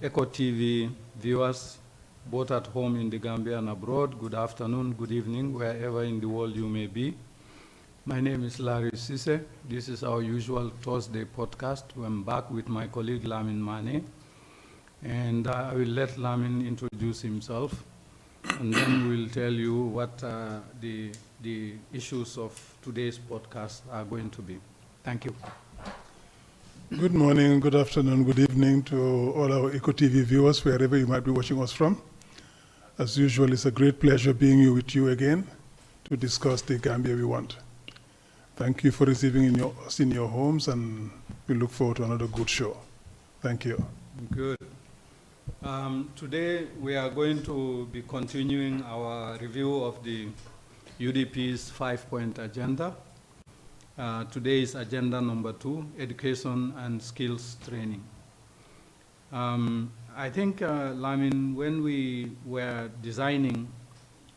Eco TV viewers, both at home in the Gambia and abroad, good afternoon, good evening, wherever in the world you may be. My name is Larry Sise. This is our usual Thursday podcast. I'm back with my colleague Lamin Mane, and I will let Lamin introduce himself, and then we'll tell you what the issues of today's podcast are going to be. Thank you. Good morning, good afternoon, good evening to all our Eco TV viewers, wherever you might be watching us from. As usual, it's a great pleasure being with you again to discuss the Gambia we want. Thank you for receiving us in your homes, and we look forward to another good show. Thank you. Good. Today we are going to be continuing our review of the UDP's 5-point agenda. Today is agenda number 2, education and skills training. I think, Lamin, when we were designing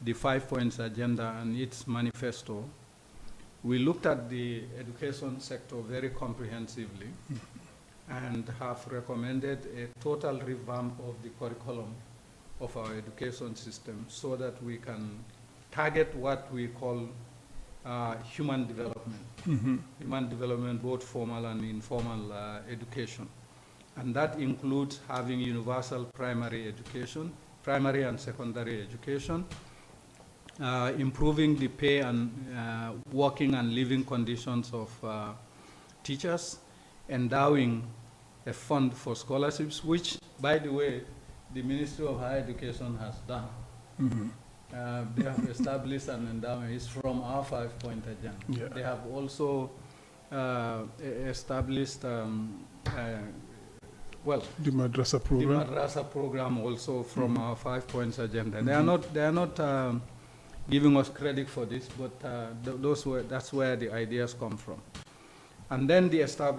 the 5 points agenda and its manifesto, we looked at the education sector very comprehensively and have recommended a total revamp of the curriculum of our education system so that we can target what we call human development. Human development, both formal and informal education. And that includes having universal primary education, primary and secondary education, improving the pay and working and living conditions of teachers, endowing a fund for scholarships, which, by the way, the Ministry of Higher Education has done. They have established an endowment. It's from our 5-point agenda. Yeah. They have also established, the Madrasa program. The Madrasa program also from our 5 points agenda. They are not giving us credit for this, but that's where the ideas come from. And then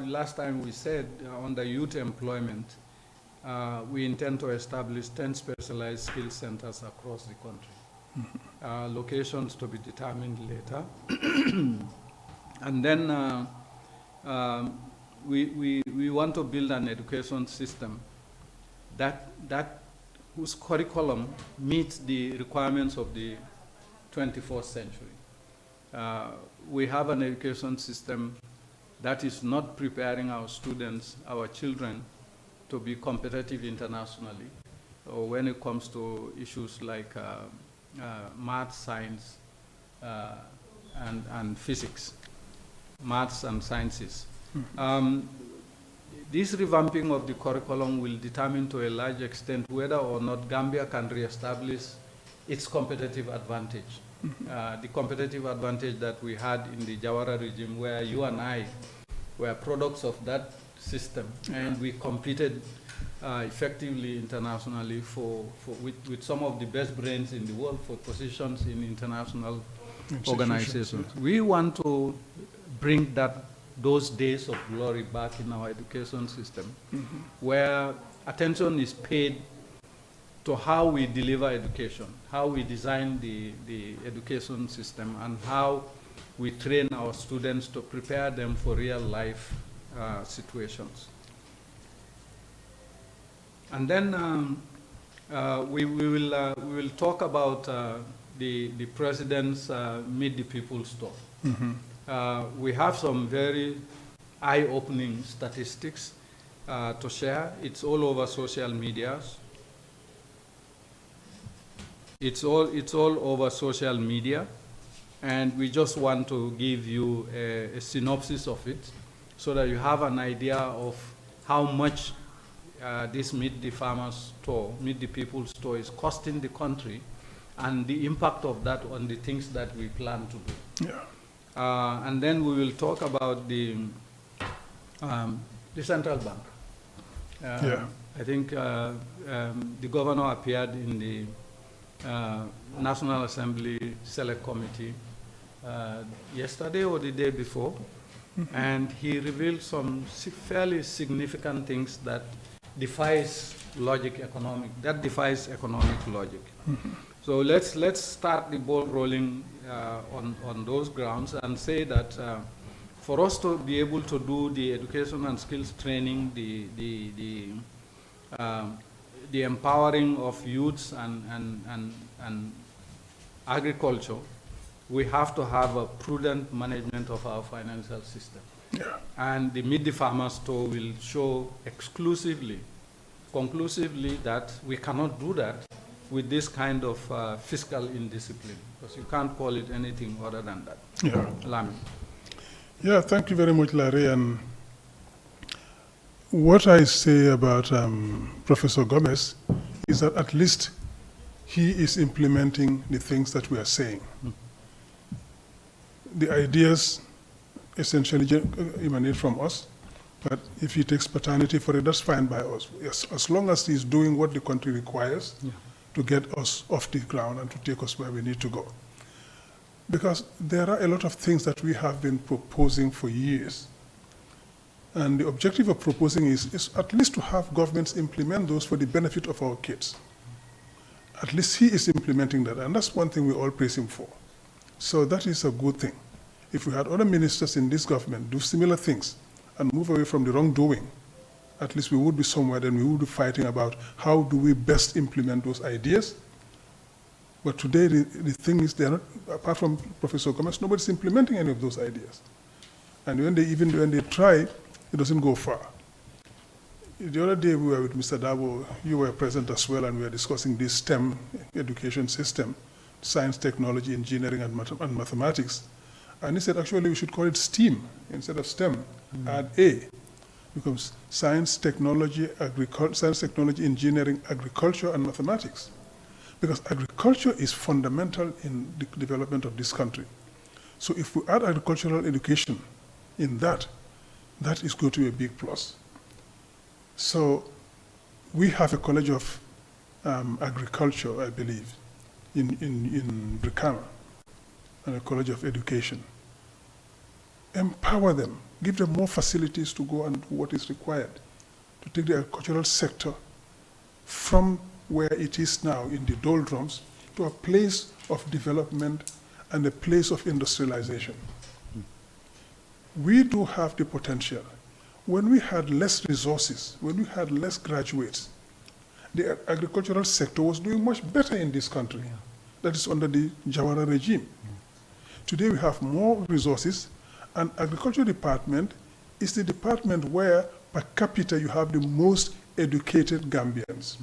last time we said on the youth employment, we intend to establish 10 specialized skill centers across the country. Locations to be determined later. And then we want to build an education system whose curriculum meets the requirements of the 21st century. We have an education system that is not preparing our students, our children, to be competitive internationally, or when it comes to issues like math, science, and physics, maths and sciences. This revamping of the curriculum will determine to a large extent whether or not Gambia can reestablish its competitive advantage. The competitive advantage that we had in the Jawara regime, where you and I were products of that system, and we competed effectively internationally with some of the best brains in the world for positions in international organizations. Yeah. We want to bring those days of glory back in our education system, where attention is paid to how we deliver education, how we design the education system, and how we train our students to prepare them for real life situations. And then we will talk about the president's Meet the People's talk. We have some very eye-opening statistics to share. It's all over social media. It's all over social media, and we just want to give you a synopsis of it so that you have an idea of how much this Meet the Farmers Store, Meet the People's Store is costing the country, and the impact of that on the things that we plan to do. Yeah. And then we will talk about the central bank. I think the governor appeared in the National Assembly Select Committee yesterday or the day before, and he revealed some fairly significant things that defies economic logic. So let's start the ball rolling on those grounds and say that for us to be able to do the education and skills training, the the empowering of youths and agriculture, we have to have a prudent management of our financial system. Yeah. And the Meet the Farmer store will show conclusively that we cannot do that with this kind of fiscal indiscipline, because you can't call it anything other than that. Yeah. Lami. Yeah, thank you very much, Larry. And what I say about Professor Gomez is that at least he is implementing the things that we are saying. The ideas essentially emanate from us, but if he takes paternity for it, that's fine by us. As long as he's doing what the country requires to get us off the ground and to take us where we need to go. Because there are a lot of things that we have been proposing for years. And the objective of proposing is at least to have governments implement those for the benefit of our kids. At least he is implementing that, and that's one thing we all praise him for. So that is a good thing. If we had other ministers in this government do similar things and move away from the wrongdoing, at least we would be somewhere, then we would be fighting about how do we best implement those ideas. But today, the thing is, they're not, apart from Professor Gomez, nobody's implementing any of those ideas. And even when they try, it doesn't go far. The other day we were with Mr. Dabo, you were present as well, and we were discussing this STEM education system, science, technology, engineering, and mathematics. And he said, actually, we should call it STEAM instead of STEM. Add A, becomes science, technology, engineering, agriculture, and mathematics. Because agriculture is fundamental in the development of this country. So if we add agricultural education in that, that is going to be a big plus. So we have a college of agriculture, I believe, in Brikama, and a college of education. Empower them, give them more facilities to go and do what is required to take the agricultural sector from where it is now in the doldrums to a place of development and a place of industrialization. We do have the potential. When we had less resources, when we had less graduates, the agricultural sector was doing much better in this country. That is under the Jawara regime. Today we have more resources, and agriculture department is the department where per capita you have the most educated Gambians.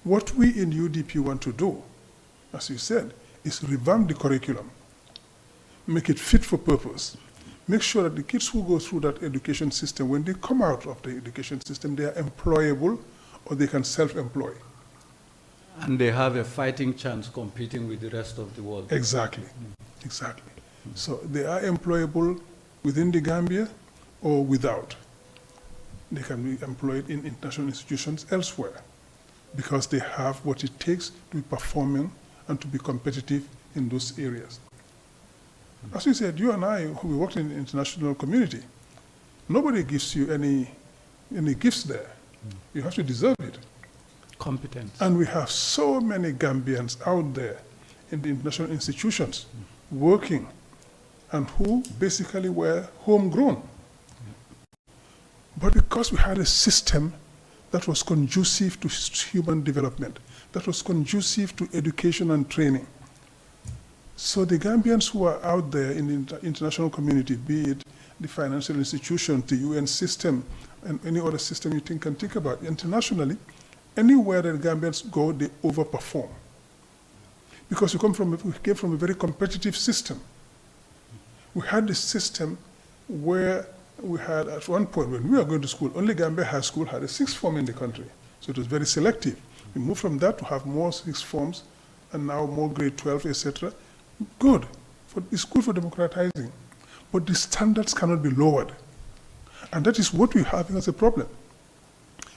What we in UDP want to do, as you said, is revamp the curriculum, make it fit for purpose, make sure that the kids who go through that education system, when they come out of the education system, they are employable or they can self-employ. And they have a fighting chance competing with the rest of the world. Exactly, exactly. So they are employable within the Gambia or without. They can be employed in international institutions elsewhere because they have what it takes to be performing and to be competitive in those areas. As you said, you and I, we worked in the international community. Nobody gives you any gifts there. You have to deserve it. Competence. And we have so many Gambians out there in the international institutions working and who basically were homegrown. But because we had a system that was conducive to human development, that was conducive to education and training. So the Gambians who are out there in the international community, be it the financial institutions, the UN system, and any other system you can think about, internationally, anywhere that Gambians go, they overperform. Because we came from a very competitive system. We had this system where we had, at one point, when we were going to school, only Gambia High School had a sixth form in the country. So it was very selective. We moved from that to have more sixth forms, and now more grade 12, etc. Good. It's good for democratizing. But the standards cannot be lowered. And that is what we're having as a problem.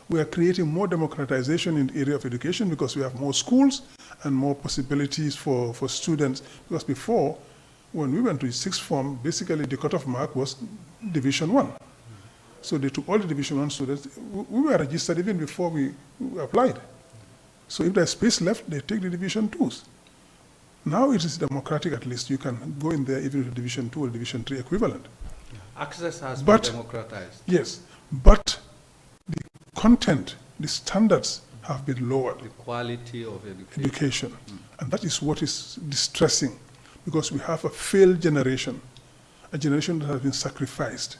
We are creating more democratization in the area of education because we have more schools and more possibilities for students. Because before, when we went to sixth form, basically the cutoff mark was Division 1. So they took all the Division 1 students. We were registered even before we applied. So if there's space left, they take the Division 2s. Now it is democratic, at least. You can go in there even with Division 2 or Division 3 equivalent. Access has been democratized. Yes, but the content the standards have been lowered. The quality of Education. And that is what is distressing, because we have a failed generation, a generation that has been sacrificed.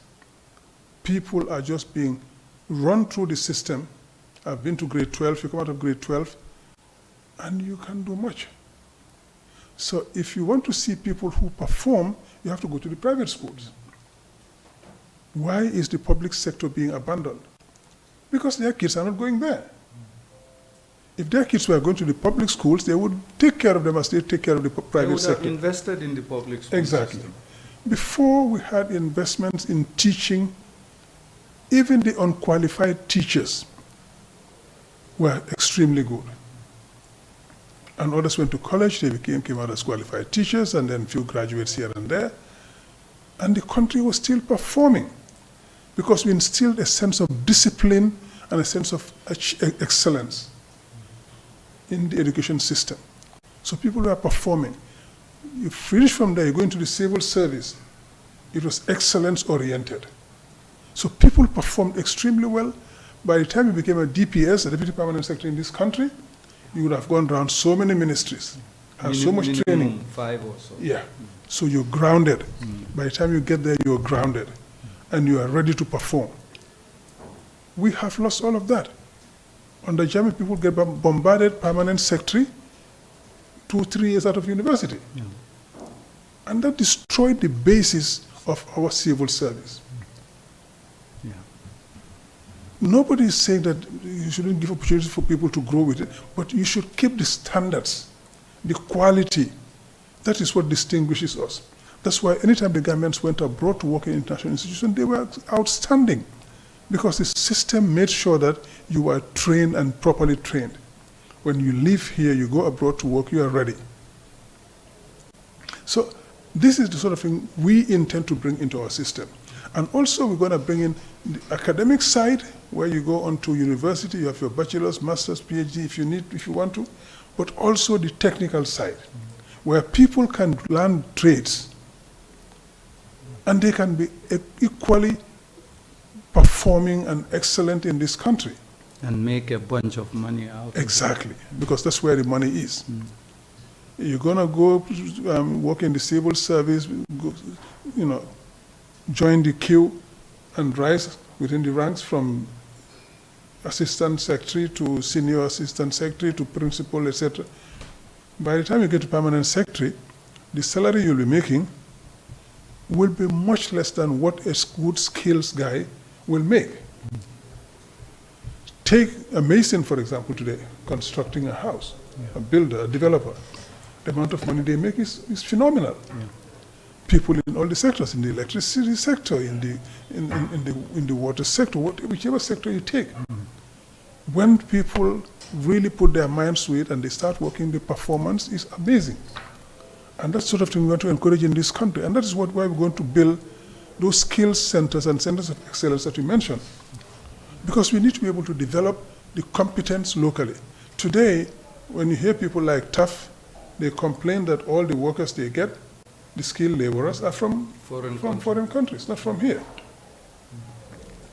People are just being run through the system. I've been to grade 12, you come out of grade 12, and you can't do much. So if you want to see people who perform, you have to go to the private schools. Why is the public sector being abandoned? Because their kids are not going there. If their kids were going to the public schools, they would take care of them as they take care of the private sector. They would have invested in the public school Exactly. system. Before we had investments in teaching, even the unqualified teachers were extremely good. And others went to college, they came out as qualified teachers, and then a few graduates here and there. And the country was still performing because we instilled a sense of discipline and a sense of excellence in the education system. So people were performing. You finish from there, you go into the civil service. It was excellence-oriented. So people performed extremely well. By the time you became a DPS, a Deputy Permanent Secretary in this country, you would have gone around so many ministries, had so much training. 5 or so. Yeah. So you're grounded. By the time you get there, you're grounded. And you are ready to perform. We have lost all of that. Under Jammeh, people get bombarded, permanent secretary, 2-3 years out of university. Yeah. And that destroyed the basis of our civil service. Yeah. Nobody is saying that you shouldn't give opportunities for people to grow with it, but you should keep the standards, the quality. That is what distinguishes us. That's why anytime the Gambians went abroad to work in international institutions, they were outstanding, because the system made sure that you were trained and properly trained. When you leave here, you go abroad to work, you are ready. So this is the sort of thing we intend to bring into our system. And also we're going to bring in the academic side, where you go on to university, you have your bachelor's, master's, PhD if you want to, but also the technical side, where people can learn trades and they can be equally performing and excellent in this country. And make a bunch of money out of it. Exactly, because that's where the money is. You're going to go work in the civil service, go, join the queue and rise within the ranks from assistant secretary to senior assistant secretary to principal, etc. By the time you get to permanent secretary, the salary you'll be making will be much less than what a good skills guy will make. Take a mason, for example, today, constructing a house, a builder, a developer. The amount of money they make is phenomenal. People in all the sectors, in the electricity sector, in the water sector, whichever sector you take. When people really put their minds to it and they start working, the performance is amazing. And that sort of thing we want to encourage in this country. And that is why we're going to build those skills centers and centers of excellence that you mentioned. Because we need to be able to develop the competence locally. Today, when you hear people like TAF, they complain that all the workers they get, the skilled laborers, are from foreign countries, not from here.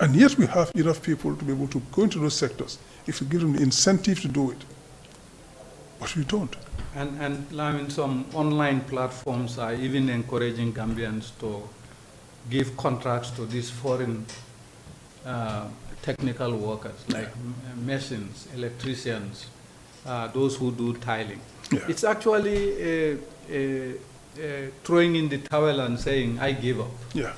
And yet we have enough people to be able to go into those sectors if you give them the incentive to do it. But we don't. And I mean, some online platforms are even encouraging Gambians to give contracts to these foreign technical workers, like masons, electricians, those who do tiling. Yeah. It's actually throwing in the towel and saying, I give up. Yeah.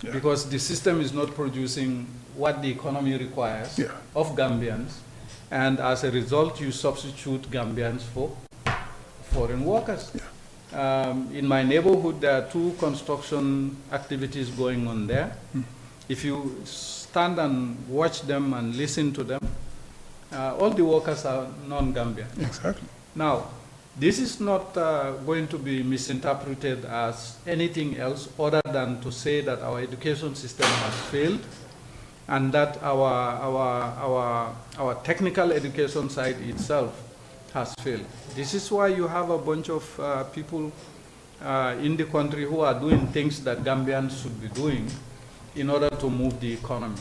Because the system is not producing what the economy requires of Gambians. And as a result, you substitute Gambians for foreign workers. Yeah. In my neighborhood, there are 2 construction activities going on there. If you stand and watch them and listen to them, all the workers are non-Gambian. Exactly. Now, this is not going to be misinterpreted as anything else other than to say that our education system has failed and that our technical education side itself has failed. This is why you have a bunch of people in the country who are doing things that Gambians should be doing in order to move the economy.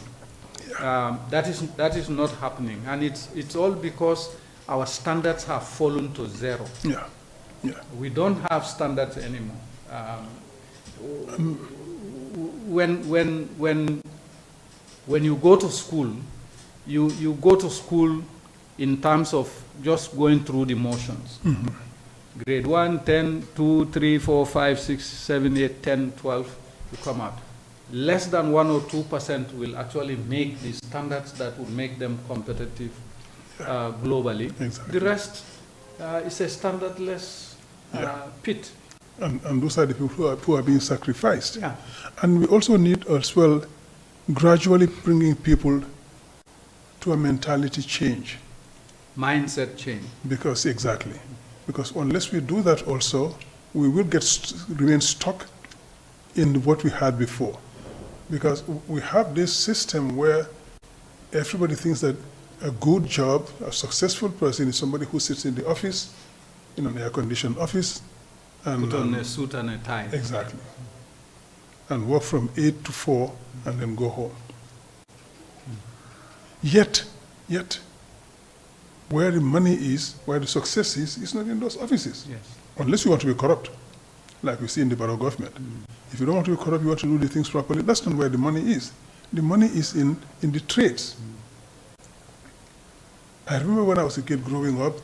That is not happening, and it's all because our standards have fallen to zero. Yeah, yeah. We don't have standards anymore. When you go to school, you go to school in terms of just going through the motions. Mm-hmm. Grade 1, 10, 2, 3, 4, 5, 6, 7, 8, 10, 12, you come out. Less than 1 or 2% will actually make the standards that will make them competitive globally. Exactly. The rest is a standardless pit. And those are the people who are being sacrificed. Yeah. And we also need as well gradually bringing people to a mentality change. Mindset change. Because unless we do that also, we will remain stuck in what we had before. Because we have this system where everybody thinks that a good job, a successful person is somebody who sits in the office, in an air-conditioned office, and put on a suit and a tie. Exactly. And work from 8 to 4 and then go home. Yet, where the money is, where the success is not in those offices. Yes. Unless you want to be corrupt, like we see in the Barrow government. If you don't want to be corrupt, you want to do the things properly, that's not where the money is. The money is in the trades. I remember when I was a kid growing up,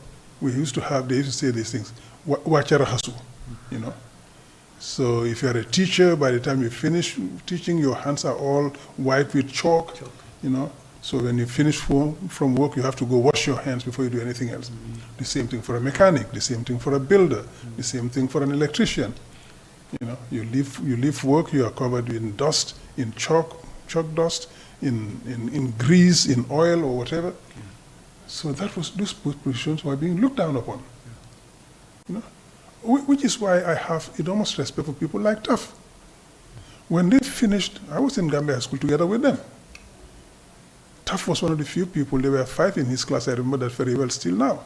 they used to say these things, wachara hasu, you know. So if you're a teacher, by the time you finish teaching, your hands are all white with chalk, you know. So when you finish from work, you have to go wash your hands before you do anything else. The same thing for a mechanic, the same thing for a builder, the same thing for an electrician. You know, you leave work, you are covered in dust, in chalk dust, in grease, in oil or whatever. So those positions were being looked down upon. You know? Which is why I have enormous respect for people like Tuff. When they finished, I was in Gambia High School together with them. Tuff was one of the few people, there were 5 in his class, I remember that very well still now.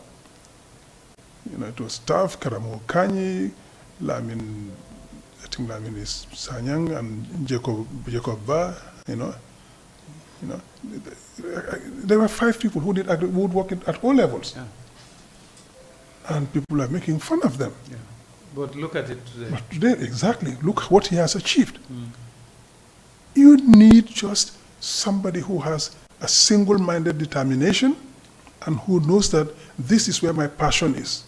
You know, it was Tuff, Karamo Kanyi, Lamin, I think Lamin is Sanyang, and Jacob Ba, you know. There were 5 people who would work at all levels. Yeah. And people are making fun of them. Yeah. But look at it today. But today, exactly, look what he has achieved. You need just somebody who has a single-minded determination and who knows that this is where my passion is.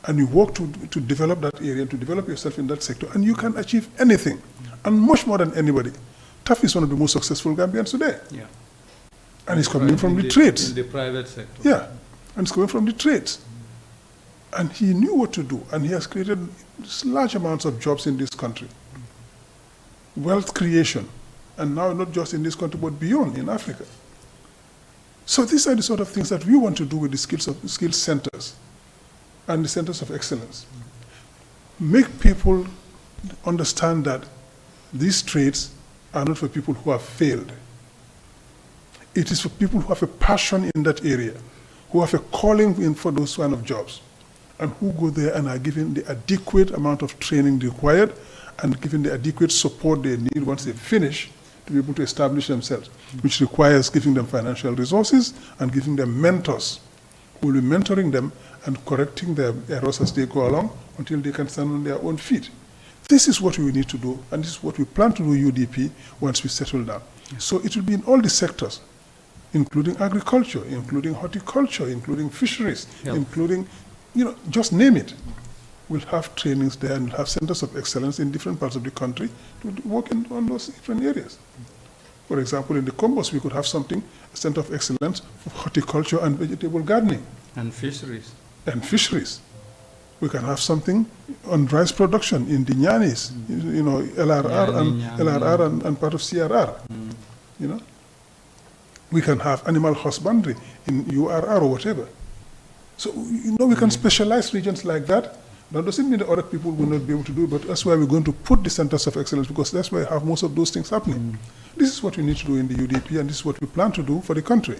And you work to develop that area, to develop yourself in that sector, and you can achieve anything, and much more than anybody. Tuff is one of the most successful Gambians today. Yeah. And he's coming from the trades. In the private sector. Yeah, and he's coming from the trades. And he knew what to do, and he has created large amounts of jobs in this country. Wealth creation, and now not just in this country, but beyond, in Africa. So these are the sort of things that we want to do with the skills centers and the centers of excellence. Make people understand that these trades are not for people who have failed. It is for people who have a passion in that area, who have a calling in for those kind of jobs, and who go there and are given the adequate amount of training required and given the adequate support they need once they finish to be able to establish themselves, which requires giving them financial resources and giving them mentors who will be mentoring them and correcting their errors as they go along until they can stand on their own feet. This is what we need to do, and this is what we plan to do UDP once we settle down. So it will be in all the sectors, including agriculture, including horticulture, including fisheries, including, you know, just name it. We'll have trainings there and we'll have centers of excellence in different parts of the country to work on those different areas. For example, in the Combos, we could have something, a center of excellence for horticulture and vegetable gardening. And fisheries. And fisheries. We can have something on rice production in the Nyanis, you know, LRR and part of CRR, you know. We can have animal husbandry in URR or whatever. So, you know, we can specialize regions like that. That doesn't mean that other people will not be able to do it, but that's why we're going to put the centers of excellence, because that's where we have most of those things happening. This is what we need to do in the UDP, and this is what we plan to do for the country.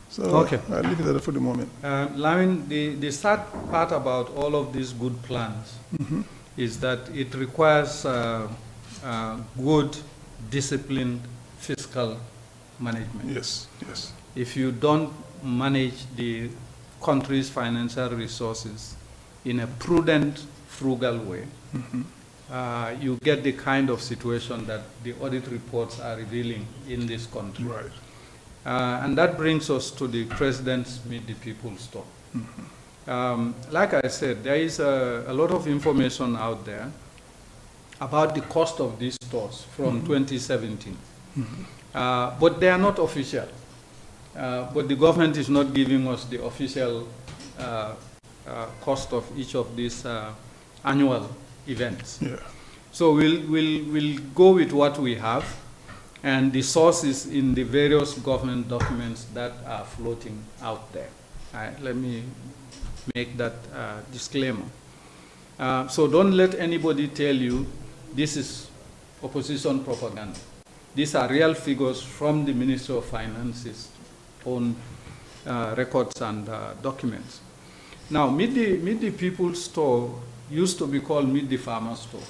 So okay. I'll leave it there for the moment. Lamin, the sad part about all of these good plans is that it requires good, disciplined fiscal management. Yes, yes. If you don't manage the country's financial resources in a prudent, frugal way, you get the kind of situation that the audit reports are revealing in this country. Right. And that brings us to the President's Meet the People store. Like I said, there is a lot of information out there about the cost of these stores from 2017. But they are not official. But the government is not giving us the official cost of each of these annual events. Yeah. So we'll go with what we have and the sources in the various government documents that are floating out there. Let me make that disclaimer. So don't let anybody tell you this is opposition propaganda. These are real figures from the Ministry of Finance's own records and documents. Now, Meet the People store used to be called Meet the Farmer store.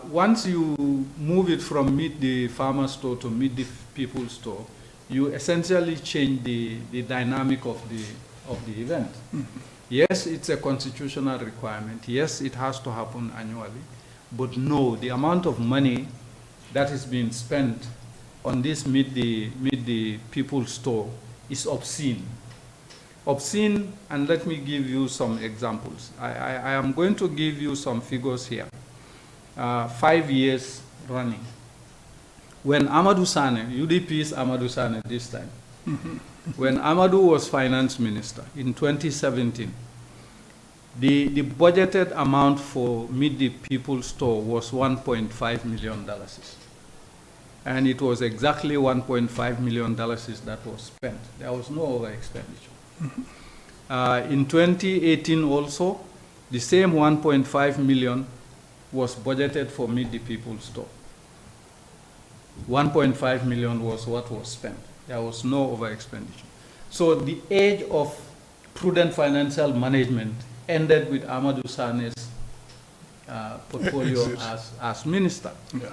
Once you move it from Meet the Farmer store to Meet the People store, you essentially change the dynamic of the event. Yes, it's a constitutional requirement. Yes, it has to happen annually. But no, the amount of money that is being spent on this Meet the People store is obscene. Obscene, and let me give you some examples. I am going to give you some figures here. 5 years running. When Amadou Sane, UDP's Amadou Sane this time, when Amadou was finance minister in 2017, the budgeted amount for Meet the People store was $1.5 million. And it was exactly $1.5 million that was spent. There was no over expenditure. In 2018 also, the same 1.5 million was budgeted for Meet the People store. 1.5 million was what was spent. There was no over expenditure. So the age of prudent financial management ended with Amadou Sane's portfolio as minister. Yeah.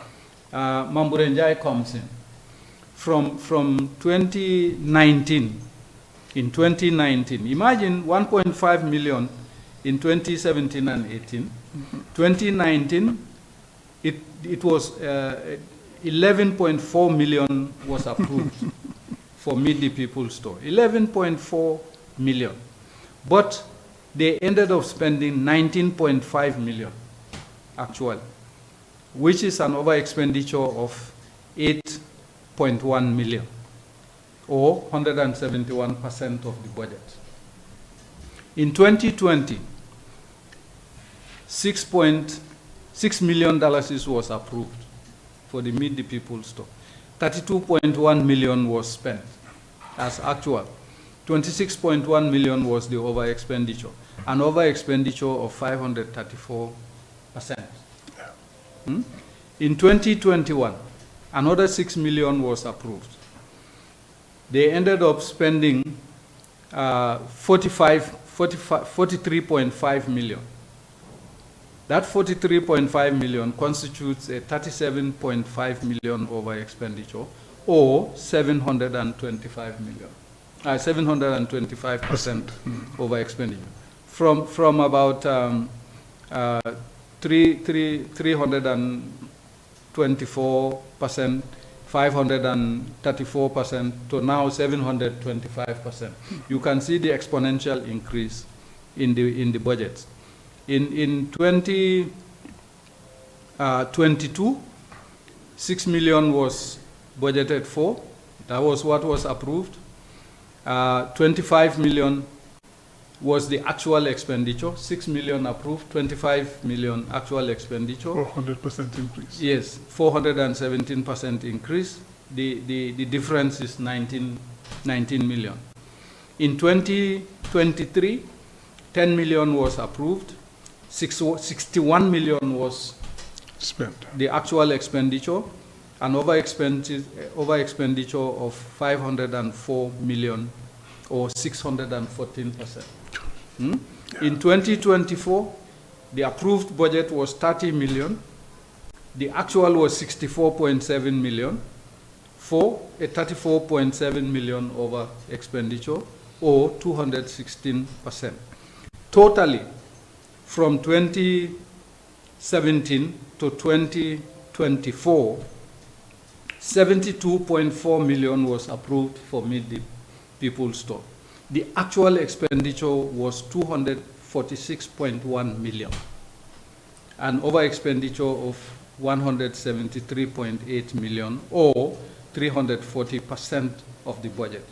Mambure Njai comes in. From 2019, in 2019, imagine 1.5 million in 2017 and 18. 2019, it was 11.4 million was approved for Meet the People store. 11.4 million. But they ended up spending 19.5 million, actually, which is an over expenditure of 8.1 million, or 171% of the budget. In 2020, $6.6 million was approved for the Meet the People store. 32.1 million was spent as actual. 26.1 million was the over expenditure, an over expenditure of 534%. In 2021, another 6 million was approved. They ended up spending 43.5 million. That 43.5 million constitutes a 37.5 million over expenditure, or 725 million. 725% over expenditure. From about 324%, 534% to now 725%. You can see the exponential increase in the budgets. In 2022, 6 million was budgeted for. That was what was approved. 25 million was the actual expenditure. 6 million approved, 25 million actual expenditure. 400% increase. Yes, 417% increase. The difference is 19 million. In 2023, 10 million was approved. 61 million was spent. The actual expenditure, and over expenditure of 504 million, or 614%. In 2024, the approved budget was 30 million. The actual was 64.7 million. for a 34.7 million over expenditure, or 216%. Totally, from 2017 to 2024, 72.4 million was approved for Meet the People store. The actual expenditure was 246.1 million, an over expenditure of 173.8 million, or 340% of the budget.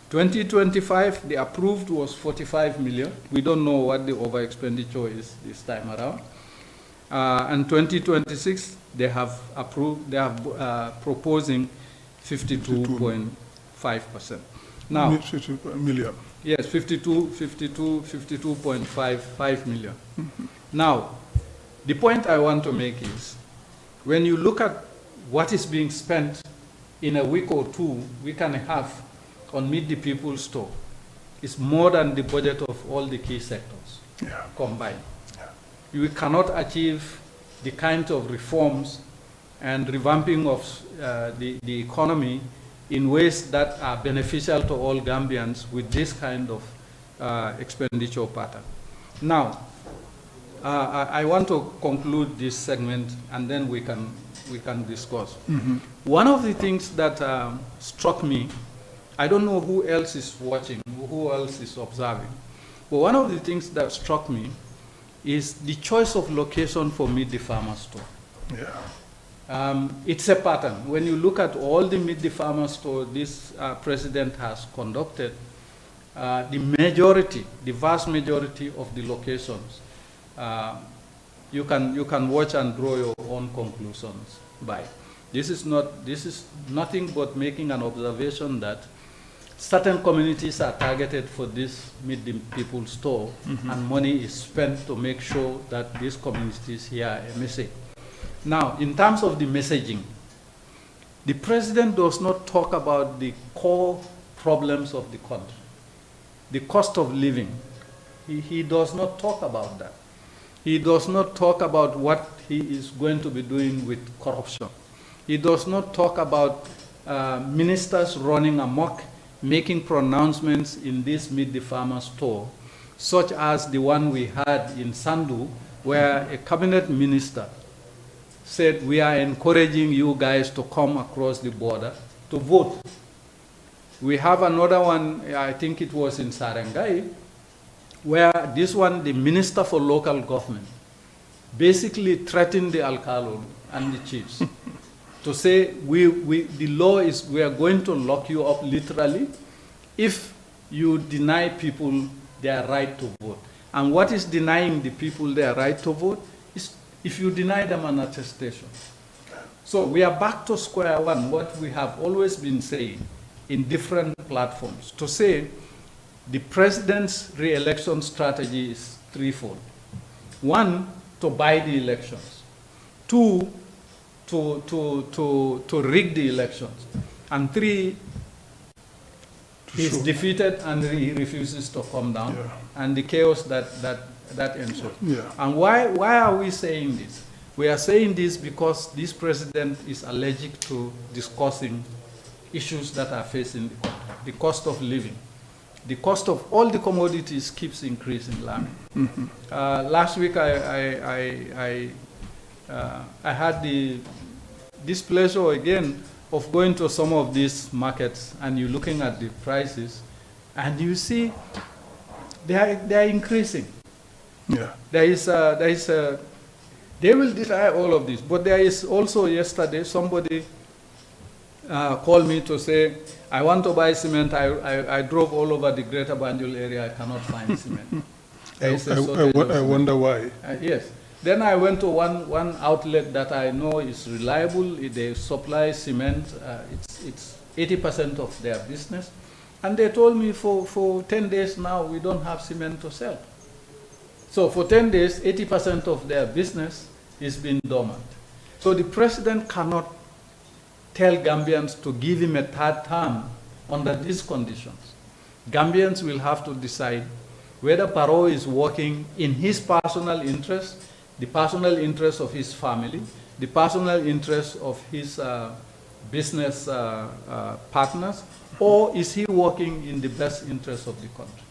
2025, the approved was 45 million. We don't know what the over expenditure is this time around. And 2026, they have approved, they are proposing 52.5%. Now, 52 million. Yes, 52.55 million. Now, the point I want to make is, when you look at what is being spent in a week or two, week and a half, on Meet the People store, it's more than the budget of all the key sectors combined. We cannot achieve the kind of reforms and revamping of the economy in ways that are beneficial to all Gambians with this kind of expenditure pattern. Now, I want to conclude this segment, and then we can discuss. One of the things that struck me, I don't know who else is watching, who else is observing, but one of the things that struck me is the choice of location for Meet the Farmer store. It's a pattern. When you look at all the Meet the Farmer store this president has conducted, the vast majority of the locations, you can watch and draw your own conclusions by. This is nothing but making an observation that certain communities are targeted for this Meet the People store, and money is spent to make sure that these communities hear a message. Now, in terms of the messaging, the president does not talk about the core problems of the country. The cost of living, he does not talk about that. He does not talk about what he is going to be doing with corruption. He does not talk about ministers running amok, making pronouncements in this Meet the Farmer store, such as the one we had in Sandu, where a cabinet minister said, we are encouraging you guys to come across the border to vote. We have another one, I think it was in Sarangai, where this one, the Minister for Local Government, basically threatened the alcalde and the chiefs to say, the law is, we are going to lock you up literally if you deny people their right to vote. And what is denying the people their right to vote is if you deny them an attestation. So we are back to square one, what we have always been saying in different platforms, to say the president's re-election strategy is threefold. One, to buy the elections. Two, to rig the elections. And three, he's defeated and he refuses to come down, and the chaos that ensues. And why are we saying this? We are saying this because this president is allergic to discussing issues that are facing the country. The cost of living. The cost of all the commodities keeps increasing. Last week I had the displeasure again of going to some of these markets, and you're looking at the prices, and you see they are increasing. They will deny all of this, but there is also, yesterday somebody called me to say, I want to buy cement. I drove all over the greater Banjul area. I cannot find cement. I wonder why. Yes. Then I went to one outlet that I know is reliable. They supply cement. It's 80% of their business. And they told me for 10 days now, we don't have cement to sell. So for 10 days, 80% of their business is been dormant. So the president cannot tell Gambians to give him a third term under these conditions. Gambians will have to decide whether Barrow is working in his personal interest, the personal interest of his family, the personal interest of his business partners, or is he working in the best interest of the country?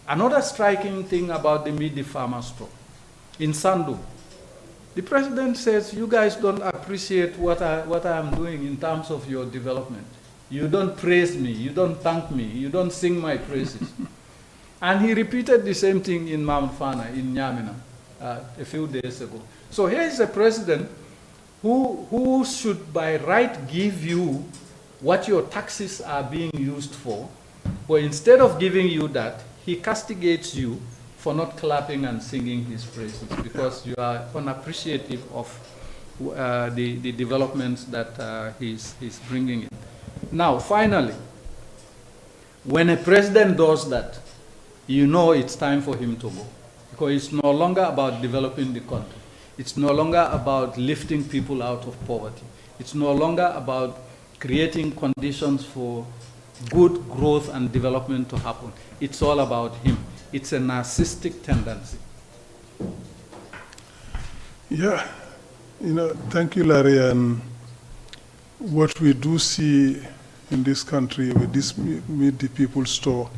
Another striking thing about the Meet the Farmer store in Sandu, the president says, you guys don't appreciate what I am doing in terms of your development. You don't praise me, you don't thank me, you don't sing my praises. And he repeated the same thing in Mount Fana, in Nyamina, a few days ago. So here is a president who should by right give you what your taxes are being used for, but instead of giving you that, he castigates you for not clapping and singing his praises because you are unappreciative of the developments that he's bringing in. Now, finally, when a president does that, you know it's time for him to go, because it's no longer about developing the country. It's no longer about lifting people out of poverty. It's no longer about creating conditions for good growth and development to happen. It's all about him. It's a narcissistic tendency. Yeah, thank you, Larry. And what we do see in this country with this Meet the People store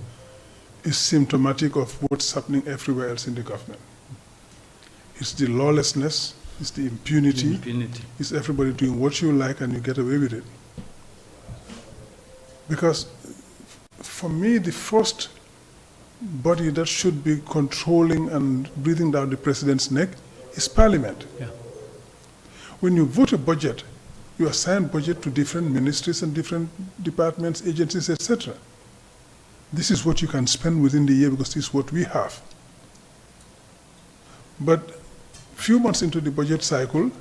is symptomatic of what's happening everywhere else in the government. It's the lawlessness, it's the impunity. It's everybody doing what you like and you get away with it. Because for me, the first body that should be controlling and breathing down the president's neck is Parliament. Yeah. When you vote a budget, you assign budget to different ministries and different departments, agencies, etc. This is what you can spend within the year because this is what we have. But few months into the budget cycle,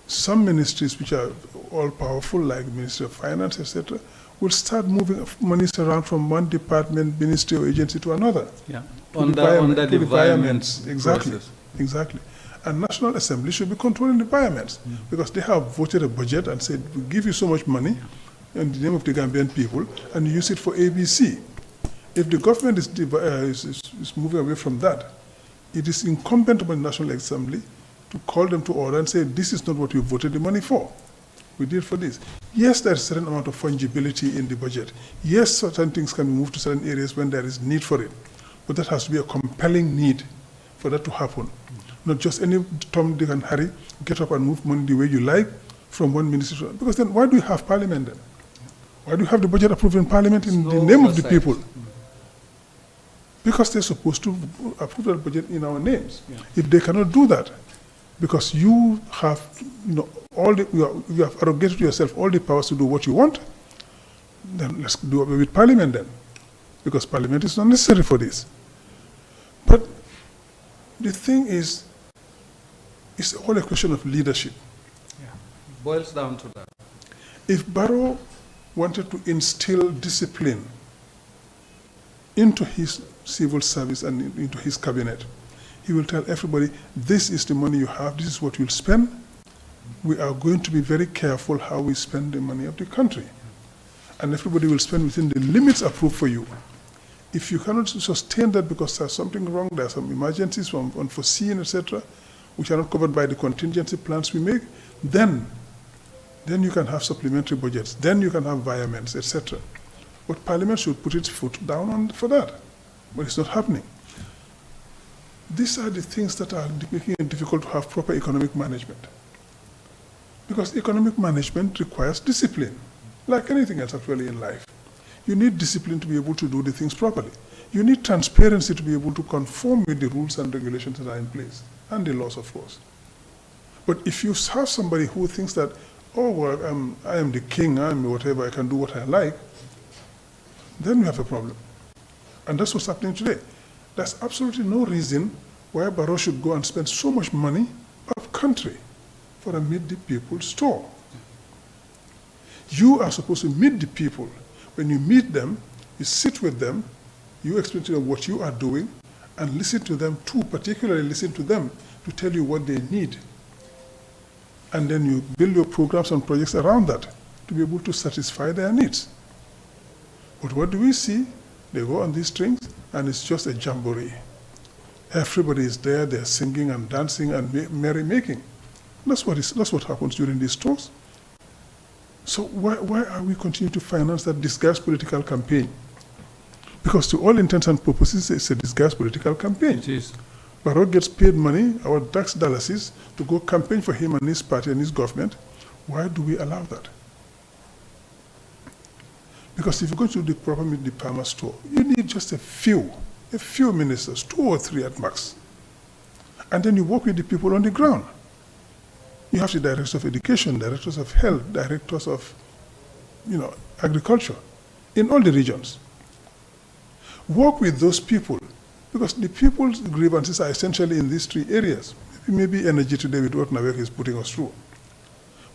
some ministries which are all-powerful, like Ministry of Finance, etc., will start moving monies around from one department, ministry, or agency to another. Yeah, under the environments. Exactly, process. Exactly. And National Assembly should be controlling the environments because they have voted a budget and said, we give you so much money in the name of the Gambian people, and you use it for ABC. If the government is moving away from that, it is incumbent upon the National Assembly to call them to order and say, this is not what you voted the money for. We did for this. Yes, there's a certain amount of fungibility in the budget. Yes, certain things can be moved to certain areas when there is need for it. But that has to be a compelling need for that to happen. Not just any Tom, Dick, and Harry get up and move money the way you like from one ministry to another. Because then why do you have Parliament then? Why do you have the budget approved in Parliament in the name of the people? Because they're supposed to approve that budget in our names. Yeah. If they cannot do that, because you have, you have arrogated to yourself all the powers to do what you want, then let's do away with Parliament then, because Parliament is not necessary for this. But the thing is, it's all a question of leadership. Yeah. It boils down to that. If Barrow wanted to instill discipline into his civil service and into his cabinet, he will tell everybody, this is the money you have, this is what you'll spend. We are going to be very careful how we spend the money of the country. And everybody will spend within the limits approved for you. If you cannot sustain that because there's something wrong, there are some emergencies from unforeseen, etc., which are not covered by the contingency plans we make, then you can have supplementary budgets, then you can have environments, etc. But Parliament should put its foot down for that. But it's not happening. These are the things that are making it difficult to have proper economic management. Because economic management requires discipline, like anything else actually in life. You need discipline to be able to do the things properly. You need transparency to be able to conform with the rules and regulations that are in place, and the laws, of course. But if you have somebody who thinks that, oh, well, I am the king, I'm whatever, I can do what I like, then we have a problem. And that's what's happening today. There's absolutely no reason why Barrow should go and spend so much money of country for a Meet the People store. You are supposed to meet the people. When you meet them, you sit with them, you explain to them what you are doing, and listen to them too, particularly listen to them to tell you what they need. And then you build your programs and projects around that to be able to satisfy their needs. But what do we see? They go on these strings, and it's just a jamboree. Everybody is there, they're singing and dancing and merrymaking. That's what happens during these tours. So why are we continuing to finance that disguised political campaign? Because to all intents and purposes, it's a disguised political campaign. It is. Barrow gets paid money, our tax dollars, to go campaign for him and his party and his government. Why do we allow that? Because if you go to the proper meat department store, you need just a few ministers, 2 or 3 at max. And then you work with the people on the ground. You have the directors of education, directors of health, directors of, agriculture in all the regions. Work with those people, because the people's grievances are essentially in these 3 areas. Maybe energy today with what Nawek is putting us through.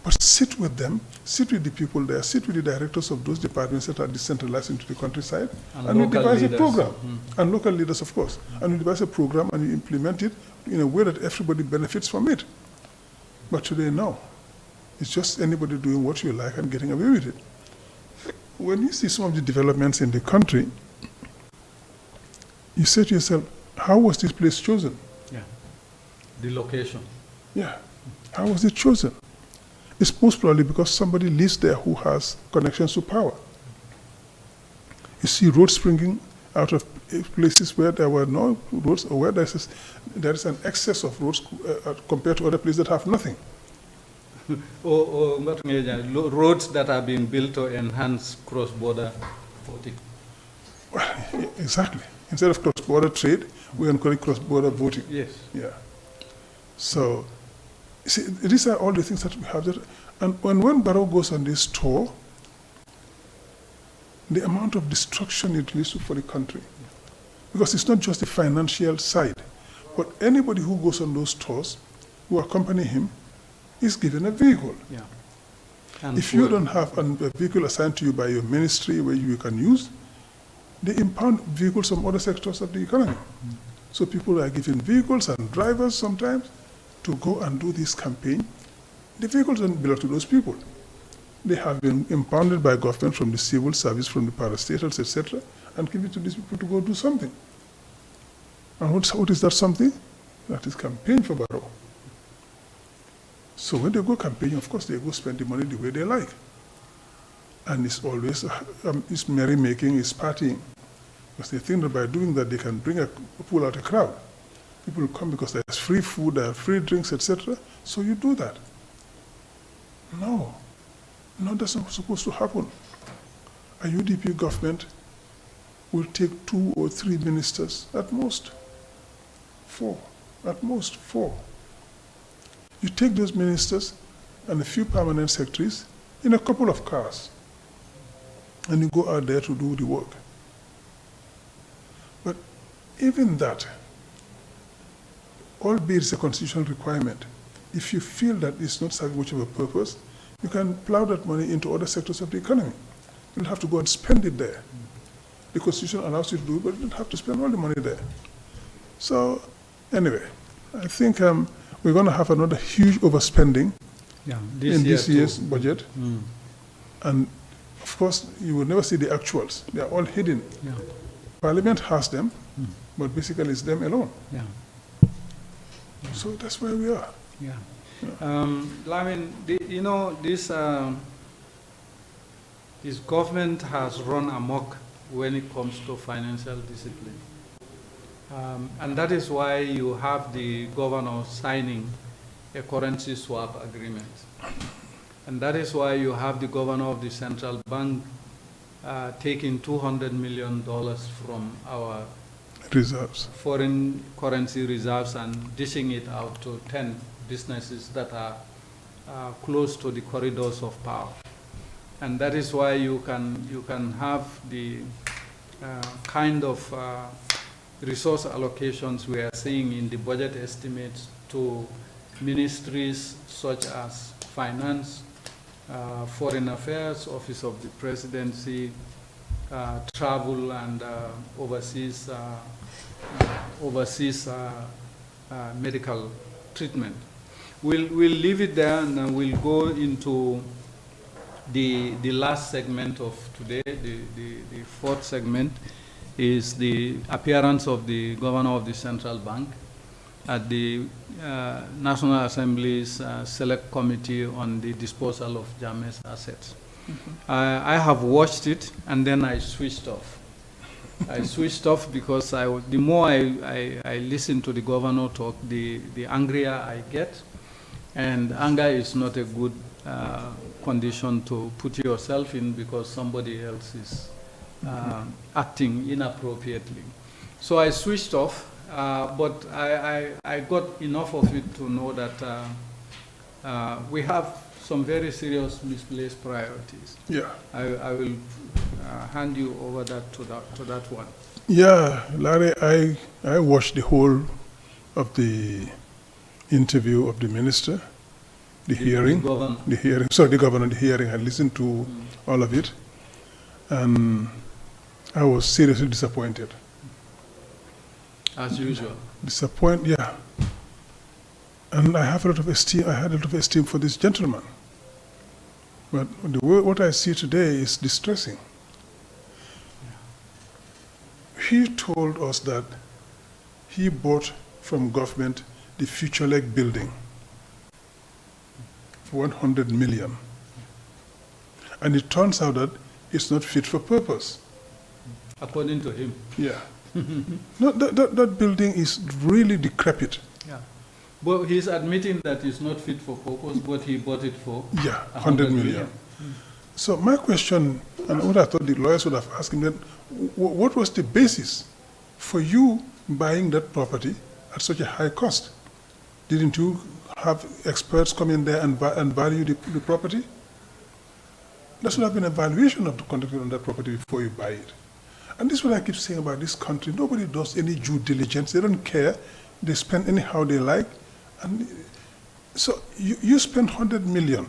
But sit with them, sit with the people there, sit with the directors of those departments that are decentralized into the countryside, and we devise a program. And local leaders, of course. And we devise a program and you implement it in a way that everybody benefits from it. But today, no. It's just anybody doing what you like and getting away with it. When you see some of the developments in the country, you say to yourself, how was this place chosen? Yeah. The location. Yeah. How was it chosen? It's most probably because somebody lives there who has connections to power. You see roads springing out of places where there were no roads, or where there is an excess of roads compared to other places that have nothing. Roads that are being built to enhance cross-border voting. Well, exactly. Instead of cross-border trade, we encourage cross-border voting. Yes. Yeah. So, see, these are all the things that we have. And when Barrow goes on this tour, the amount of destruction it leads to for the country, because it's not just the financial side, but anybody who goes on those tours, who accompany him, is given a vehicle. Yeah. If you don't have a vehicle assigned to you by your ministry where you can use, they impound vehicles from other sectors of the economy. So people are given vehicles and drivers sometimes to go and do this campaign. The vehicles don't belong to those people. They have been impounded by government from the civil service, from the parastatals, etc., and give it to these people to go do something. And what is that something? That is campaign for Barrow. So when they go campaigning, of course, they go spend the money the way they like. And it's always, it's merrymaking, it's partying. Because they think that by doing that, they can pull out a crowd. People will come because there's free food, there are free drinks, etc. So you do that. No, that's not supposed to happen. A UDP government will take 2 or 3 ministers, at most 4, You take those ministers and a few permanent secretaries in a couple of cars, and you go out there to do the work. But even that, albeit it's a constitutional requirement, if you feel that it's not serving much of a purpose, you can plow that money into other sectors of the economy. You don't have to go and spend it there. The Constitution allows you to do it, but you don't have to spend all the money there. So, anyway, I think we're going to have another huge overspending in this year's budget. And, of course, you will never see the actuals. They are all hidden. Yeah. Parliament has them, but basically it's them alone. Yeah. So that's where we are. Yeah. This government has run amok when it comes to financial discipline. And that is why you have the governor signing a currency swap agreement. And that is why you have the governor of the central bank taking $200 million from our reserves, foreign currency reserves, and dishing it out to 10 businesses that are close to the corridors of power. And that is why you can have the kind of resource allocations we are seeing in the budget estimates to ministries such as finance, foreign affairs, office of the presidency, travel and overseas medical treatment. We'll leave it there, and then we'll go into the last segment of today. The fourth segment is the appearance of the governor of the central bank. at the National Assembly's Select Committee on the Disposal of Jammeh's assets. I have watched it, and then I switched off. I switched off because the more I listen to the governor talk, the angrier I get. And anger is not a good condition to put yourself in because somebody else is acting inappropriately. So I switched off, but I got enough of it to know that we have some very serious misplaced priorities. Yeah. I will hand you over to that one. Yeah, Larry, I watched the whole of the interview of the minister, the hearing. The governor, the hearing. I listened to all of it, and I was seriously disappointed. As usual. Yeah. And I have a lot of esteem. I had a lot of esteem for this gentleman. But what I see today is distressing. He told us that he bought from government the Future Lake building for 100 million. And it turns out that it's not fit for purpose. According to him. Yeah. No, that building is really decrepit. Yeah. Well, he's admitting that it's not fit for purpose, but he bought it for 100 million. So my question, and what I thought the lawyers would have asked him, then, what was the basis for you buying that property at such a high cost? Didn't you have experts come in there and value the property? There should have been a valuation of the conducted on that property before you buy it. And this is what I keep saying about this country. Nobody does any due diligence. They don't care. They spend anyhow they like. And so you spend 100 million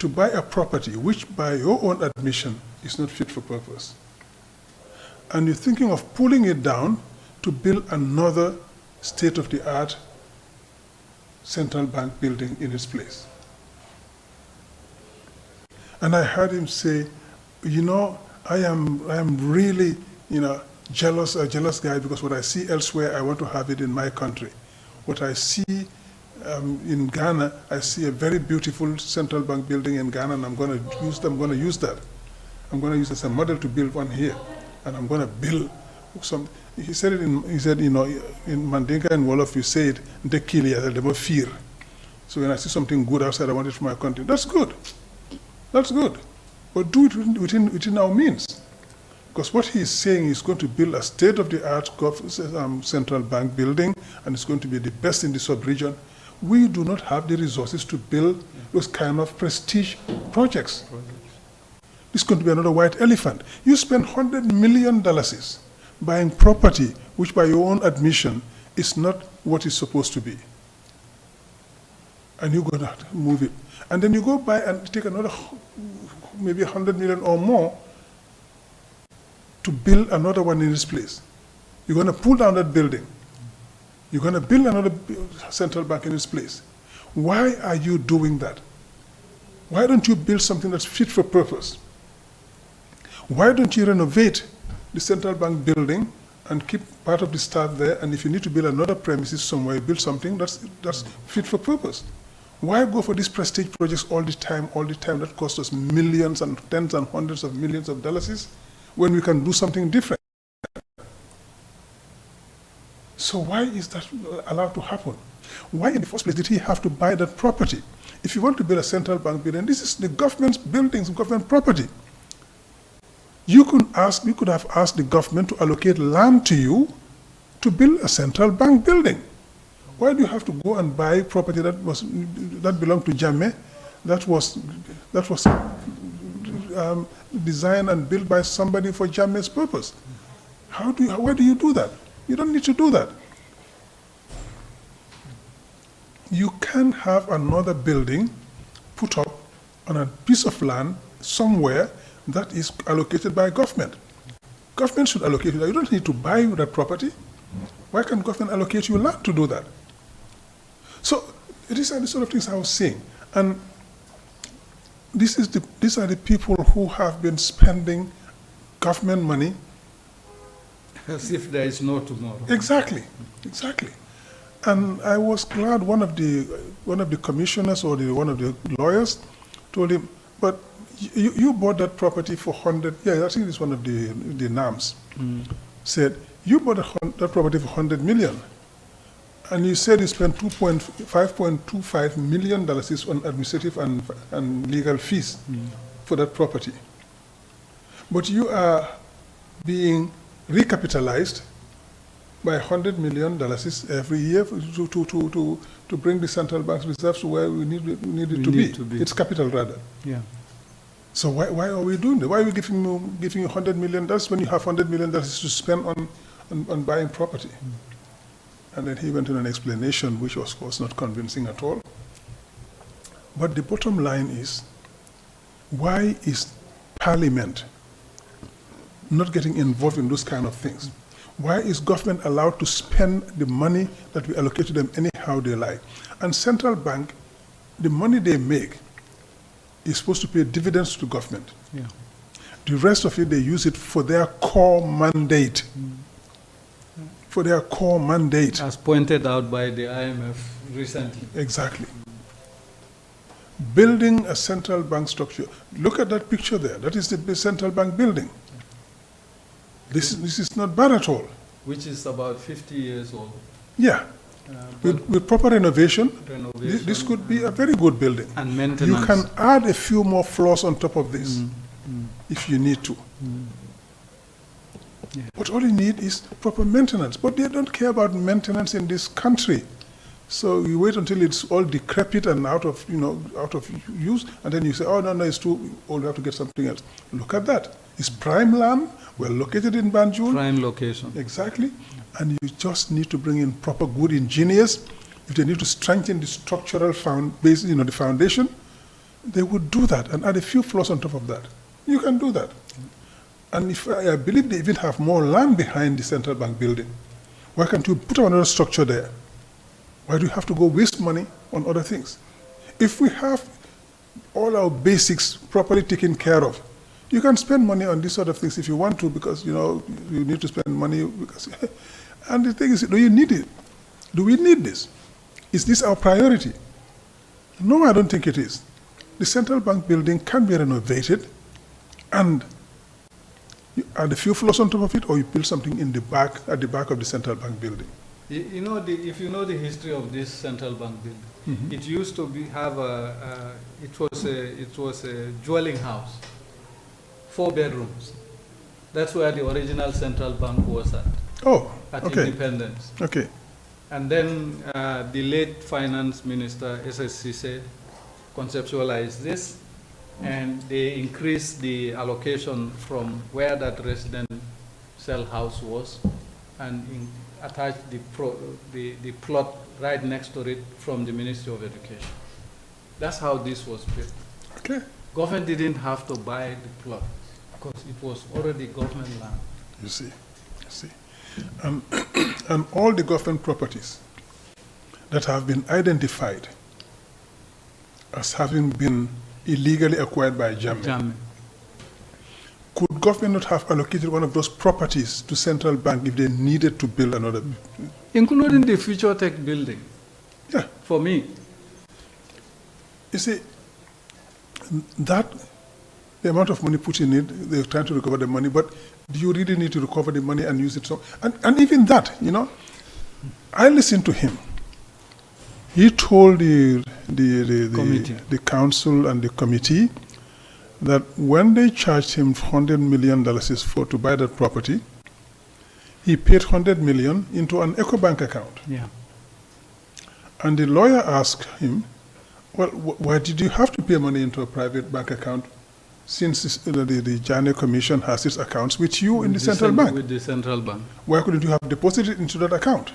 to buy a property which by your own admission is not fit for purpose. And you're thinking of pulling it down to build another state-of-the-art central bank building in its place. And I heard him say, you know, I am really, a jealous guy because what I see elsewhere, I want to have it in my country. What I see in Ghana, I see a very beautiful central bank building in Ghana, and I'm going to use that. I'm going to use it as a model to build one here, and I'm going to build some. He said it. In Mandinka and Wollof, you say it. Ndekili, I never fear. So when I see something good outside, I want it for my country. That's good. That's good. But do it within our means. Because what he's saying is going to build a state-of-the-art central bank building, and it's going to be the best in the sub-region. We do not have the resources to build those kind of prestige projects. It's going to be another white elephant. You spend $100 million buying property, which by your own admission is not what it's supposed to be. And you're going to have to move it. And then you go buy and take another maybe 100 million or more to build another one in this place. You're going to pull down that building. You're going to build another central bank in this place. Why are you doing that? Why don't you build something that's fit for purpose? Why don't you renovate the central bank building and keep part of the staff there, and if you need to build another premises somewhere, build something that's fit for purpose? Why go for these prestige projects all the time that cost us millions and tens and hundreds of millions of dollars when we can do something different? So why is that allowed to happen? Why in the first place did he have to buy that property? If you want to build a central bank building, this is the government's buildings, government property. You could have asked the government to allocate land to you to build a central bank building. Why do you have to go and buy property that belonged to Jammeh, that was designed and built by somebody for Jammeh's purpose? Why do you do that? You don't need to do that. You can have another building put up on a piece of land somewhere that is allocated by government. Government should allocate you that. You don't need to buy that property. Why can't government allocate you land to do that? So these are the sort of things I was saying. And these are the people who have been spending government money as if there is no tomorrow. Exactly. And I was glad one of the commissioners or one of the lawyers told him, but you bought that property for 100, yeah, I think it's one of the NAMs, said, you bought that property for 100 million. And you said you spent $5.25 million on administrative and legal fees for that property. But you are being recapitalized by $100 million every year to bring the central bank's reserves to where we need it to be. It's capital rather. Yeah. So why are we doing that? Why are we giving you $100 million when you have $100 million to spend on buying property? And then he went on an explanation which was, of course, not convincing at all. But the bottom line is, why is Parliament not getting involved in those kind of things? Why is government allowed to spend the money that we allocate to them anyhow they like? And central bank, the money they make is supposed to pay dividends to government. Yeah. The rest of it, they use it for their core mandate. For their core mandate. As pointed out by the IMF recently. Exactly. Building a central bank structure. Look at that picture there. That is the central bank building. This is not bad at all. Which is about 50 years old. Yeah. With proper renovation, this could be a very good building. And maintenance. You can add a few more floors on top of this if you need to. Yeah. But all you need is proper maintenance. But they don't care about maintenance in this country. So you wait until it's all decrepit and out of use, and then you say, oh, no, it's too old, we have to get something else. Look at that. It's prime land, well located in Banjul. Prime location. Exactly. And you just need to bring in proper good engineers. If they need to strengthen the structural the foundation, they would do that and add a few floors on top of that. You can do that. And if I believe they even have more land behind the central bank building, why can't you put another structure there? Why do you have to go waste money on other things? If we have all our basics properly taken care of, you can spend money on these sort of things if you want to, because you need to spend money. And the thing is, do you need it? Do we need this? Is this our priority? No, I don't think it is. The central bank building can be renovated, and you add a few floors on top of it, or you build something in the back, at the back of the central bank building. If you know the history of this central bank building, it used to have it was a dwelling house, 4 bedrooms. That's where the original central bank was at. Oh, at okay. Independence. Okay. And then the late finance minister, SSC, conceptualized this, and they increased the allocation from where that residential house was, and attached the plot right next to it from the Ministry of Education. That's how this was built. Okay. Government didn't have to buy the plot because it was already government land. You see. And all the government properties that have been identified as having been illegally acquired by Gambia. Could government not have allocated one of those properties to central bank if they needed to build another? Including the Future Tech building. Yeah. For me. You see, that the amount of money put in it, they're trying to recover the money, but do you really need to recover the money and use it? So, and even that, I listened to him. He told the council and the committee that when they charged him $100 million to buy that property, he paid $100 million into an EcoBank account. Yeah. And the lawyer asked him, well, why did you have to pay money into a private bank account since the Janneh Commission has its accounts with you in the central bank? With the central bank. Why couldn't you have deposited it into that account?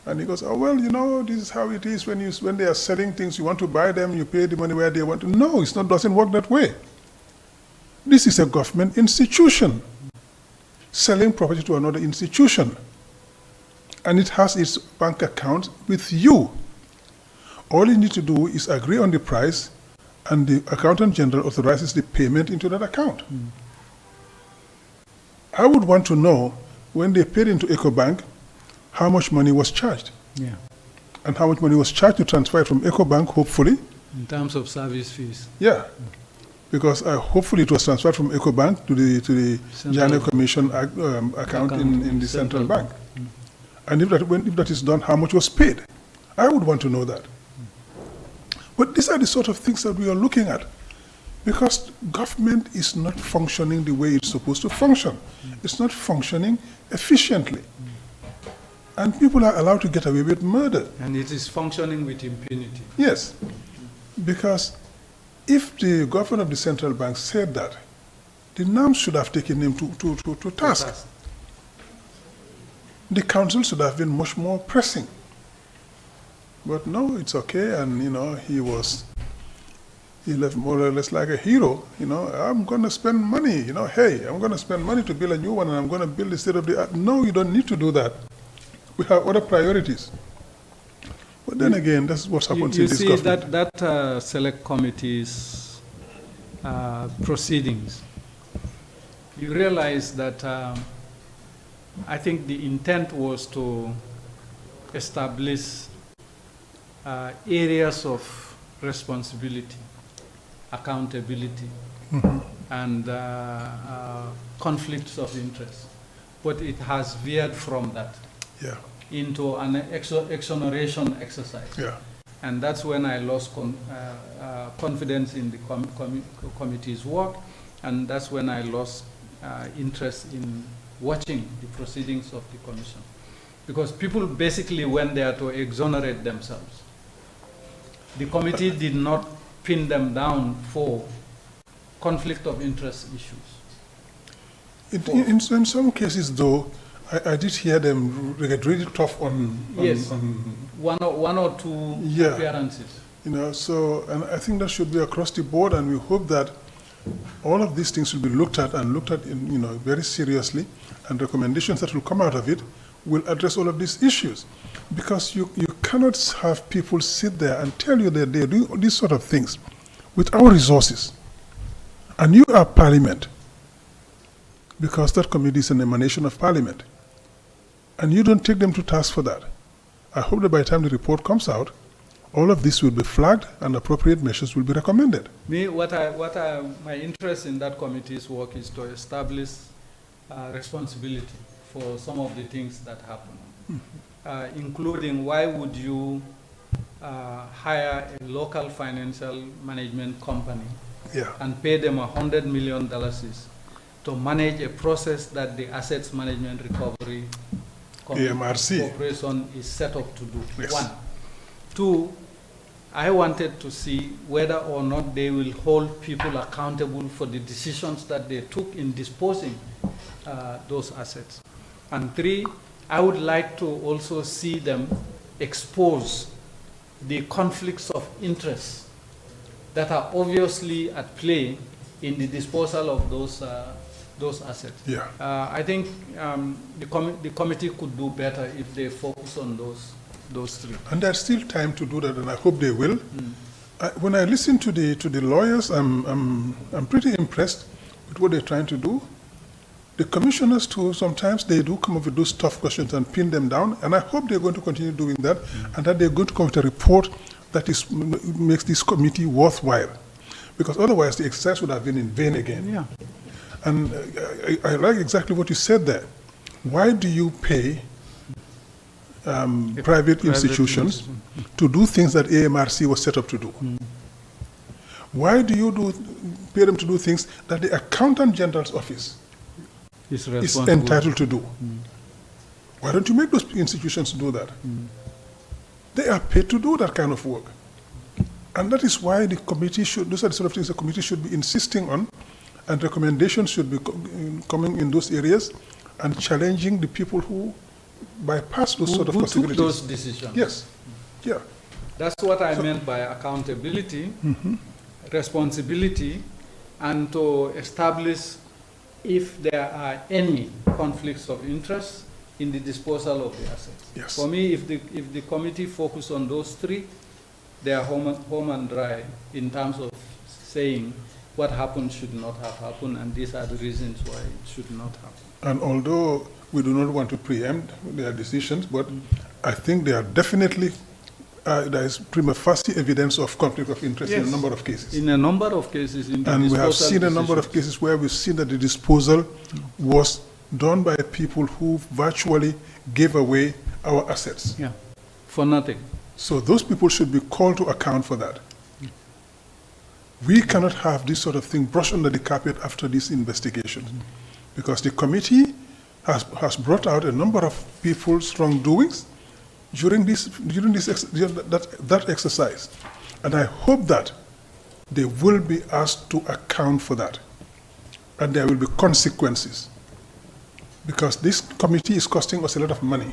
And he goes, oh, well, this is how it is when they are selling things, you want to buy them, you pay the money where they want to. No, it doesn't work that way. This is a government institution selling property to another institution. And it has its bank account with you. All you need to do is agree on the price, and the accountant general authorizes the payment into that account. I would want to know, when they paid into EcoBank, how much money was charged. Yeah. And how much money was charged to transfer it from EcoBank, hopefully. In terms of service fees. Yeah. Because hopefully it was transferred from EcoBank to the General Commission account in the Central Bank. And if that is done, how much was paid? I would want to know that. But these are the sort of things that we are looking at. Because government is not functioning the way it's supposed to function. It's not functioning efficiently. And people are allowed to get away with murder. And it is functioning with impunity. Yes. Because if the governor of the central bank said that, the NAM should have taken him to task. The council should have been much more pressing. But no, it's okay, and he left more or less like a hero. I'm going to spend money. Hey, I'm going to spend money to build a new one, and I'm going to build the state of the art. No, you don't need to do that. We have other priorities. But then again, that's what happens in this government. You see that select committee's proceedings, you realize that I think the intent was to establish areas of responsibility, accountability, and conflicts of interest. But it has veered from that into an exoneration exercise. Yeah. And that's when I lost confidence in the committee's work, and that's when I lost interest in watching the proceedings of the commission. Because people basically went there to exonerate themselves. The committee did not pin them down for conflict of interest issues. In some cases, though, I did hear them get really tough on one or two appearances. So, and I think that should be across the board, and we hope that all of these things will be looked at very seriously, and recommendations that will come out of it will address all of these issues. Because you cannot have people sit there and tell you that they're doing these sort of things with our resources. And you are Parliament, because that committee is an emanation of Parliament. And you don't take them to task for that. I hope that by the time the report comes out, all of this will be flagged and appropriate measures will be recommended. My interest in that committee's work is to establish responsibility for some of the things that happen, including why would you hire a local financial management company and pay them $100 million to manage a process that the Assets Management Recovery Corporation is set up to do. Yes. 1. 2, I wanted to see whether or not they will hold people accountable for the decisions that they took in disposing those assets. And 3, I would like to also see them expose the conflicts of interest that are obviously at play in the disposal of those assets. Yeah. I think the committee could do better if they focus on those 3. And there's still time to do that, and I hope they will. When I listen to the lawyers, I'm pretty impressed with what they're trying to do. The commissioners too, sometimes they do come up with those tough questions and pin them down, and I hope they're going to continue doing that, and that they're going to come with a report that makes this committee worthwhile. Because otherwise the exercise would have been in vain again. Yeah. And I like exactly what you said there. Why do you pay private institutions to do things that AMRC was set up to do? Why do you pay them to do things that the Accountant General's office is entitled to do? Why don't you make those institutions do that? They are paid to do that kind of work. And that is why the committee those are the sort of things the committee should be insisting on, and recommendations should be coming in those areas and challenging the people who bypass those sort of possibilities. Took those decisions. Yes. Yeah. That's what I meant by accountability, responsibility, and to establish if there are any conflicts of interest in the disposal of the assets. Yes. For me, if the committee focus on those 3, they are home and dry in terms of saying what happened should not have happened, and these are the reasons why it should not happen. And although we do not want to preempt their decisions, but I think there are definitely, there is prima facie evidence of conflict of interest in a number of cases. In a number of cases. And we have seen a number of cases where we've seen that the disposal was done by people who virtually gave away our assets. Yeah, for nothing. So those people should be called to account for that. We cannot have this sort of thing brushed under the carpet after these investigations, because the committee has brought out a number of people's wrongdoings during that exercise, and I hope that they will be asked to account for that, and there will be consequences, because this committee is costing us a lot of money.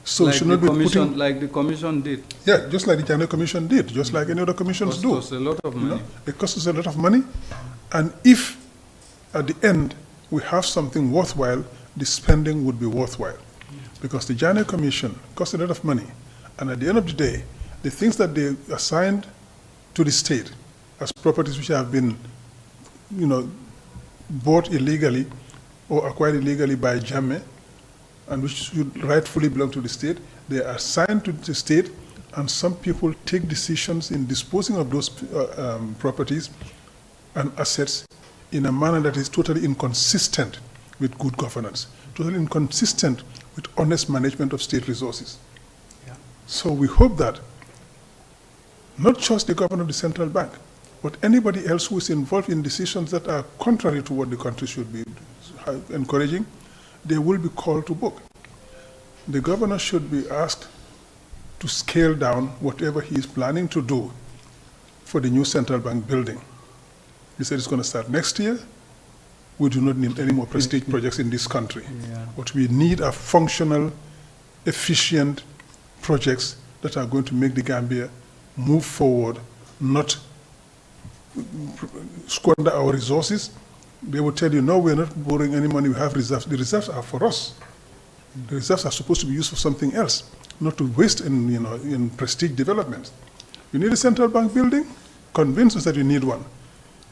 So like should not be putting, like the commission did. Yeah, just like the China Commission did, just like any other commissions do. It costs a lot of money. It costs us a lot of money, and if at the end we have something worthwhile, the spending would be worthwhile, because the China Commission costs a lot of money, and at the end of the day, the things that they assigned to the state as properties which have been, bought illegally or acquired illegally by Jammeh, and which should rightfully belong to the state, they are assigned to the state, and some people take decisions in disposing of those properties and assets in a manner that is totally inconsistent with good governance, totally inconsistent with honest management of state resources. Yeah. So we hope that not just the governor of the central bank, but anybody else who is involved in decisions that are contrary to what the country should be encouraging, they will be called to book. The governor should be asked to scale down whatever he is planning to do for the new central bank building. He said it's going to start next year. We do not need any more prestige projects in this country. Yeah. What we need are functional, efficient projects that are going to make the Gambia move forward, not squander our resources. They will tell you, no, we're not borrowing any money, we have reserves. The reserves are for us. The reserves are supposed to be used for something else, not to waste in prestige developments. You need a central bank building? Convince us that you need one,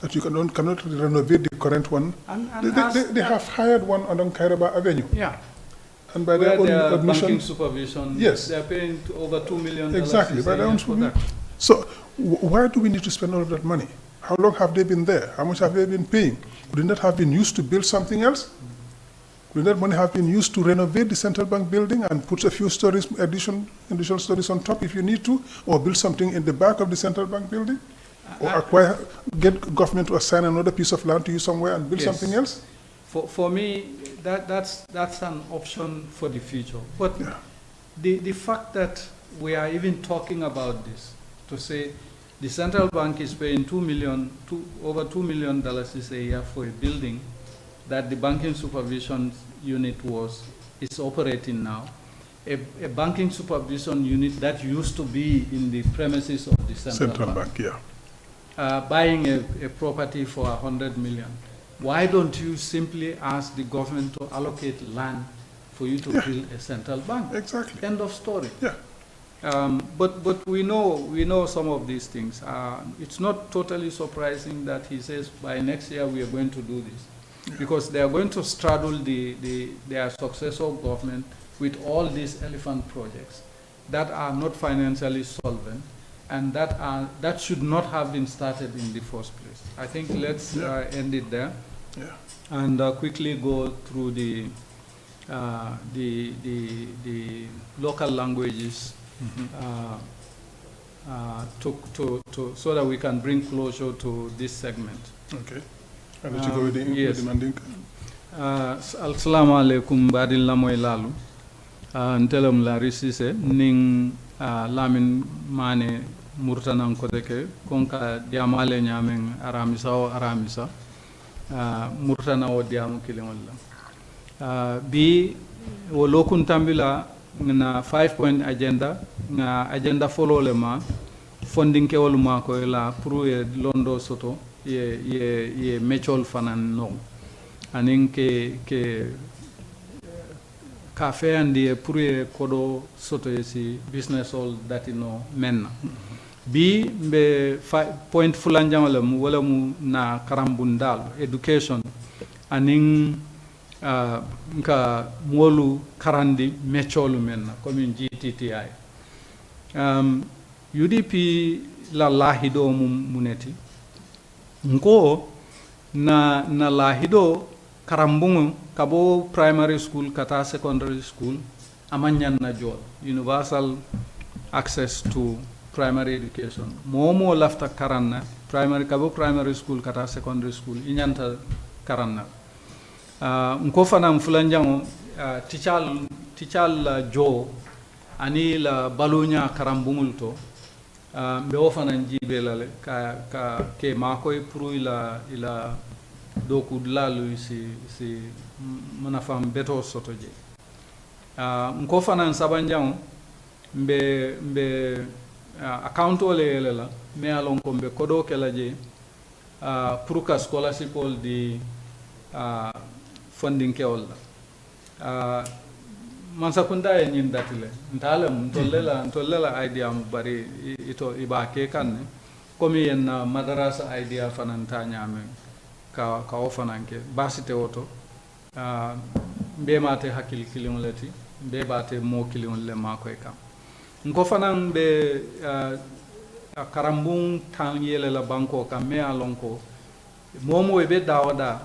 that you cannot renovate the current one. They have hired one along Kairaba Avenue. Yeah. And by their own admission, banking supervision, yes, they're paying over $2 million. Exactly, by their own supervision. So why do we need to spend all of that money? How long have they been there? How much have they been paying? Wouldn't that have been used to build something else? Wouldn't that money have been used to renovate the central bank building and put a few stories, additional stories on top if you need to, or build something in the back of the central bank building? Or get government to assign another piece of land to you somewhere and build something else? For me, that's an option for the future. But the fact that we are even talking about this, to say the central bank is paying over $2 million a year for a building that the banking supervision unit is operating now. A banking supervision unit that used to be in the premises of the central bank. Buying a property for $100 million. Why don't you simply ask the government to allocate land for you to build a central bank? Exactly. End of story. Yeah. But we know some of these things. It's not totally surprising that he says by next year we are going to do this, because they are going to straddle their successor government with all these elephant projects that are not financially solvent and that should not have been started in the first place. I think let's end it there and quickly go through the local languages. So that we can bring closure to this segment. Okay. And let you go with the Mandinka. Assalamu alaikum badin lamoy lalu. Ntelam la risise ning lamin mane murtanan koteke konka diamale nyamen aramisa murtana o diamu kilimalla. Bi wo lokun tambila na 5-point agenda na agenda follow le ma funding ke wol ma ko la pour londo soto ye mechol fanan no anin ke cafe andi pour kodo soto si business all that menna bi be point fulanjam wala mu na karambundal education anin nka molu karandi mecholu menna comme GTTI UDP la lahido muneti nko na lahido karambungu kabo primary school kata secondary school amanyan na jol universal access to primary education momo lafta karanna primary kabo primary school kata secondary school inyanta karanna nko fana mfulanjango tichal jo ani la balonya karambungul to mbe wo fana jibe lale ka ke makoy pour ila doku lalu si mana fam beto soto je nko fana sabanjango mbe account ole la me alon ko mbe kodo kala je pour ka scholarship ol di funding ke olla man sakunda e nyin datile ntalam tollela idea mu bari ito ibake kanne komi en madrasa idea fananta nyame ka o fananke basite oto be mate hakil kilon lati be bate mo kilon le makoy kam nko fanan be karambung tan yele la banko kam me alonko momo e be dawada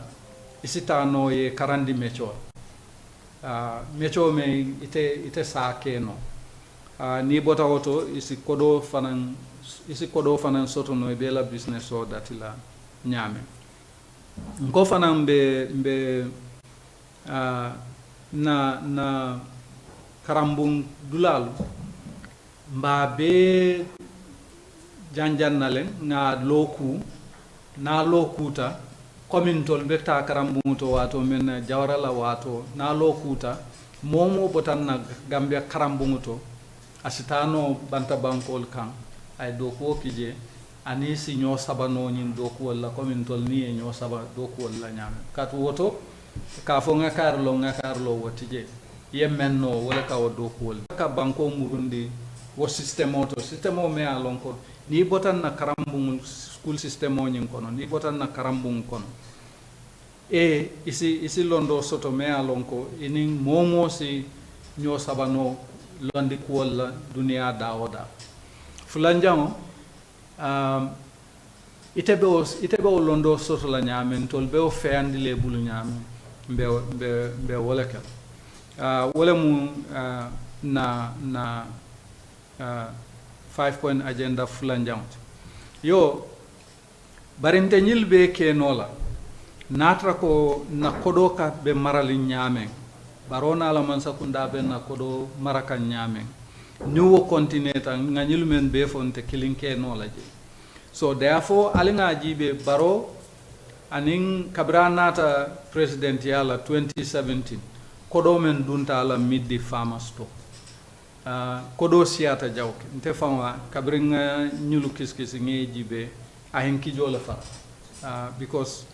isita no ye karandi mecho mecho me ite sa keno ni bota auto isi kodo fanan soto no be la business o datila nyame nko fanan be na karambung dulalu mba be janjannalen nga loku na lokuta commune tol be ta karambungu to wato men jawrala wato na lokuta momo botanna Gambia karambungu to asitano banta bankol kan ay do ko kije ani si nyo sabano nyin do ko wala commune tol ni e nyo saba do ko wala nyame kat woto ka fo ngakarlo wotije yemenno wala ka do ko wala ka banko murundi wo système o me alon ko ni botan na karambungu school system o nyin kono ni botan na karambungu kono e isi londo soto me alon ko ini momo si nyo sabano londi ko wala dunia dawoda fulanjango itebe o londo soto la nyamen tol be o feandi le bulu nyamen be wala ka wala mu na 5-point agenda fulanjang yo barinte nyil be ke nola natra ko na kodo ka be marali nyame barona la man sakunda be na kodo maraka nyame niwo continent nga nyil men be fonte kilinke nola je so therefore alinga jibe baro anin kabranata president yala 2017 kodo men dunta la middi farmers to kodo siata jawke nte fanwa kabringa nyulu kiskisi ngeji be ahen kijola fa because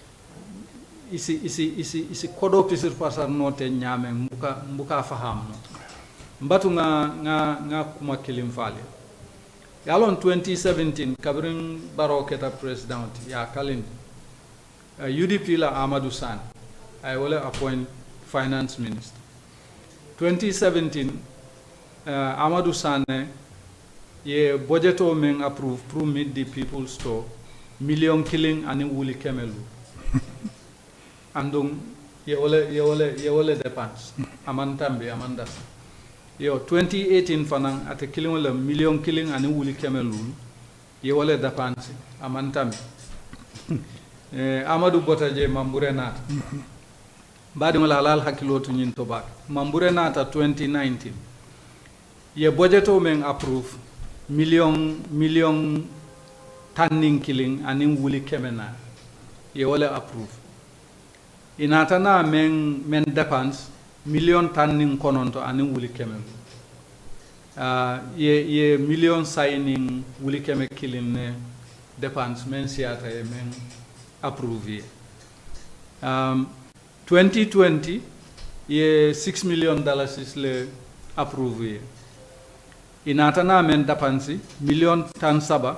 isi kodo pisir pasar note nyame mbuka faham no mbatu nga kuma kilim fale yalon 2017 kabrin baro keta president ya kalin UDP la Amadou San ay wala appoint finance minister 2017 Amadou Sane ye budgeto men approve pour meet the people store million killing ani wuli kemelu andung ye wole dépense amantambe amandas yo 2018 fanan ate killing wala million killing ani wuli kemelu ye wole dépense amantambe Amadou Botaje mambure nata badi wala halal hakilotu nyin to bak mambure nata 2019 ye budgeto men approve million tanning killing anin wuli kemena ye wala approve inatana men dépense million tanning kononto anin wuli kemel ye million signing wuli keme killing ne dépense men siata ye men approve 2020 ye $6 million le approve inatana men dapansi million tan saba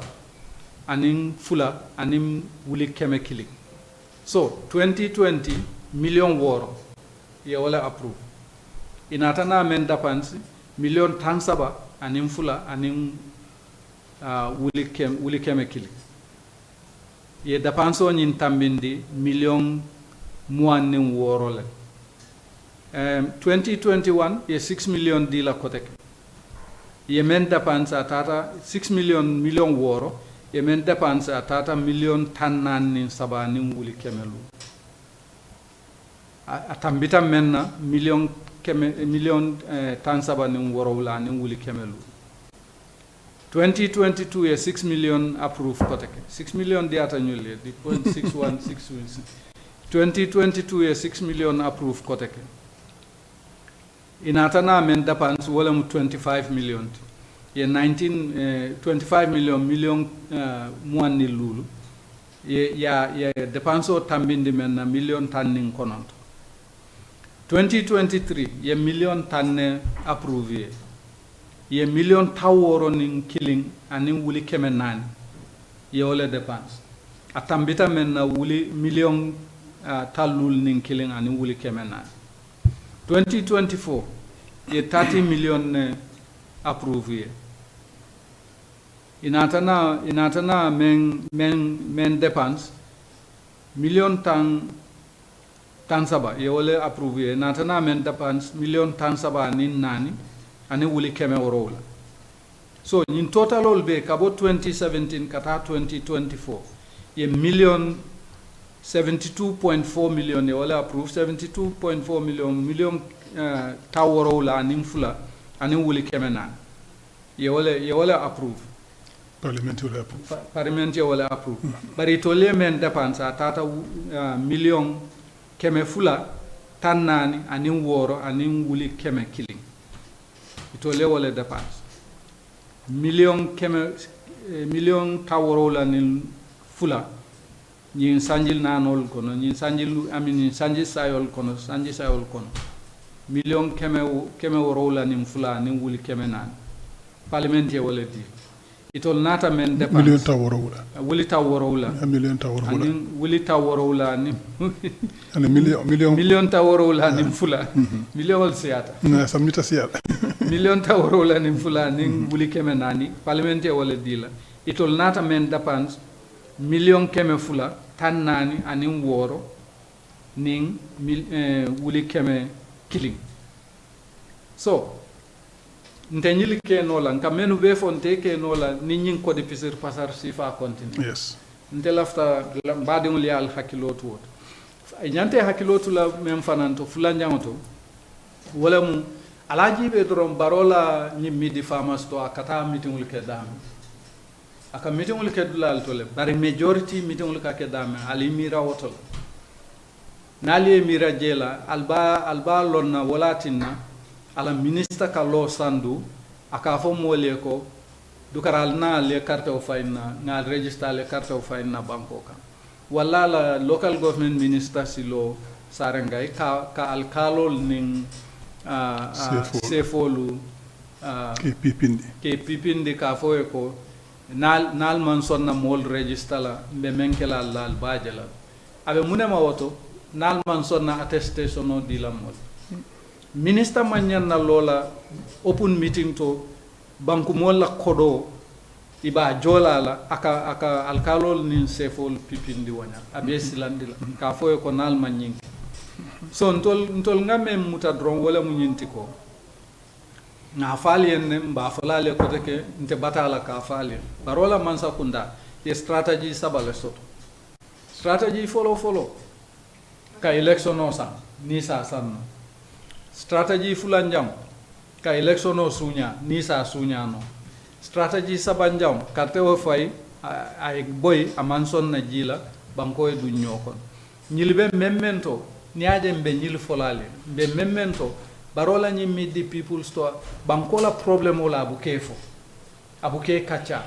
anin fula anin wuli keme kili so 2020 million woro ye wala approve inata na men dépense million tan saba anin fula anin wuli keme kili ye dépense o ñin tambindi million muwannin woro le 2021 ye 6 million di la kotek ye men dépense a tata 6 million woro ye men dépense a tata million tan nannin saba nin wuli kemelu a tambita men na million tan saba nin woro la nin wuli kemelu 2022 ye 6 million approved koteke 6 million diata ñulle di 0.6166 2022 ye 6 million approved koteke inatana men dépense wala mu 25 million ye 25 million muanni lulu ye dépense o tambindi men na million tannin kononto 2023 ye million tanne approuvé ye million taworo nin killing anin wuli keme nani ye wala dépense a tambita men na wuli million tallul nin killing anin wuli keme nani 2024 ye 30 million approuvé inatana men dépense million tan saba ye wala approuvé inatana men dépense million tan saba nin nani ani wuli keme worola so in total all be kabo 2017 kata 2024 ye million 72.4 million ye wala approve 72.4 million taworola ani fula ani wuli keme nan ye wala approve parliament ye wala approve bari to le men dépense tata million keme fula tan nani ani woro ani wuli keme killing ito le wala dépense million taworo la ni fula ñi sanjil nanol kono ñi sanjil amini sanjil sayol kono million keme woro la ni fula ni wuli keme nan parlement ye wala di ito nata men dépense million taworo la wuli taworo la million taworo la ani wuli taworo la ni ani million taworo la ni fula million wal siata na samita siata million tawro la ni fula ni wuli keme nani parliament wala dila itol nata men dépense million keme fula tan nani ani woro ning wuli keme killing so nte ñili ke no la nka menu be fonte ke no la ni ñing ko de pisir pasar sifa continue yes nte lafta mbadi ngul yal hakilotu wot ay ñante hakilotu la mem fananto fula njangoto wala mu alaji be dorom barola ñimmi di famas to akata meetingul ke dam aka meetingul ke dulal to le bari majority meetingul ka ke dam ali mira wotol nali mira jela alba lonna walatinna ala ministre ka lo sandu aka fo mole ko dukaral na le carte o fayna na register le carte o fayna banko ka wala la local government minister silo sarengay ka alkalol ning sefolu ke pipindi ka fo ko nal man sonna mol register la be menkela lal bajala abe munema woto nal man sonna attestation o di la mol minister manyan na lola open meeting to banku mol la kodo iba jola la aka alkalol nin sefol pipindi wanya abe silandi la ka fo ko nal manyin so ntol ngame muta dron wala mu nyinti ko na falien ne mba falale ko teke nte batala ka falien barola mansa kunda ye strategy sabale soto strategy follow ka election no sa ni sa sanno strategy fulanjam ka election no sunya ni sa sunya no strategy sabanjam karte o fay ay boy amanson na jila banko e du nyokon nyilbe memmento niade mbe nyil folale mbe memmento barola nyi midi people store bankola problem wala abuke kacha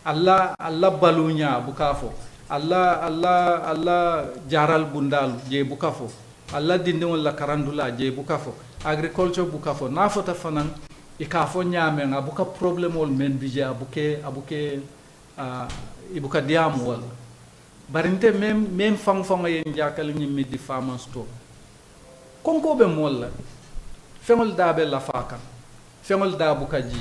alla balunya abukafo alla jaral bundal je bukafo alla dindin la karandula je bukafo agriculture bukafo nafota fanan ikafo nyame abuka problem wol men bije abuke ibuka diam wal barinte même fang yen jakal nyi midi farmers store konko be molla fengol dabe la faka fengol da buka ji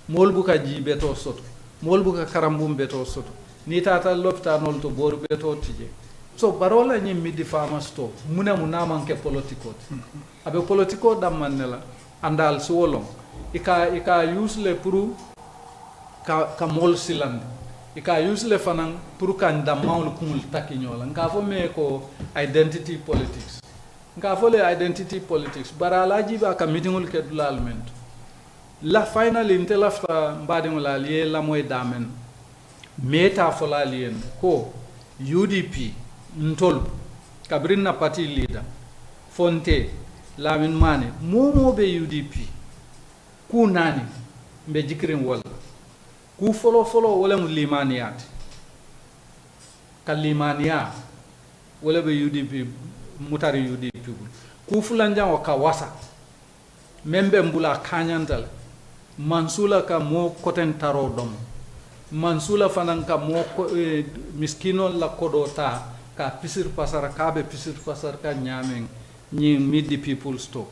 mol buka ji beto soto mol buka karambum beto soto ni tata lopitanol to boru beto tije so barola ñi midi farmers to muna manke politiko abe politiko dammanela andal si wolom ika use le pour ka mol silande ika use le fanan pour kan dammawl kumul takiñola nga fo me ko identity politics nga fo le identity politics barala jiba ka meetingul ke dulalment la finally inte lafta mbadingol aliye la moy damen meta fo la lien ko UDP ntol kabrin na party leader fonte lamin mane momo be UDP ku nani mbe jikrin wala ku folo wala mu limaniyat kalimaniya wala be UDP mutari UDP ku fulanjan o ka wasa membe mbula kanyantal mansula ka mo koten taro dom mansula fanan ka mo miskino la kodota ka pisir pasar ka be pisir pasar ka nyamen ni mid the people stock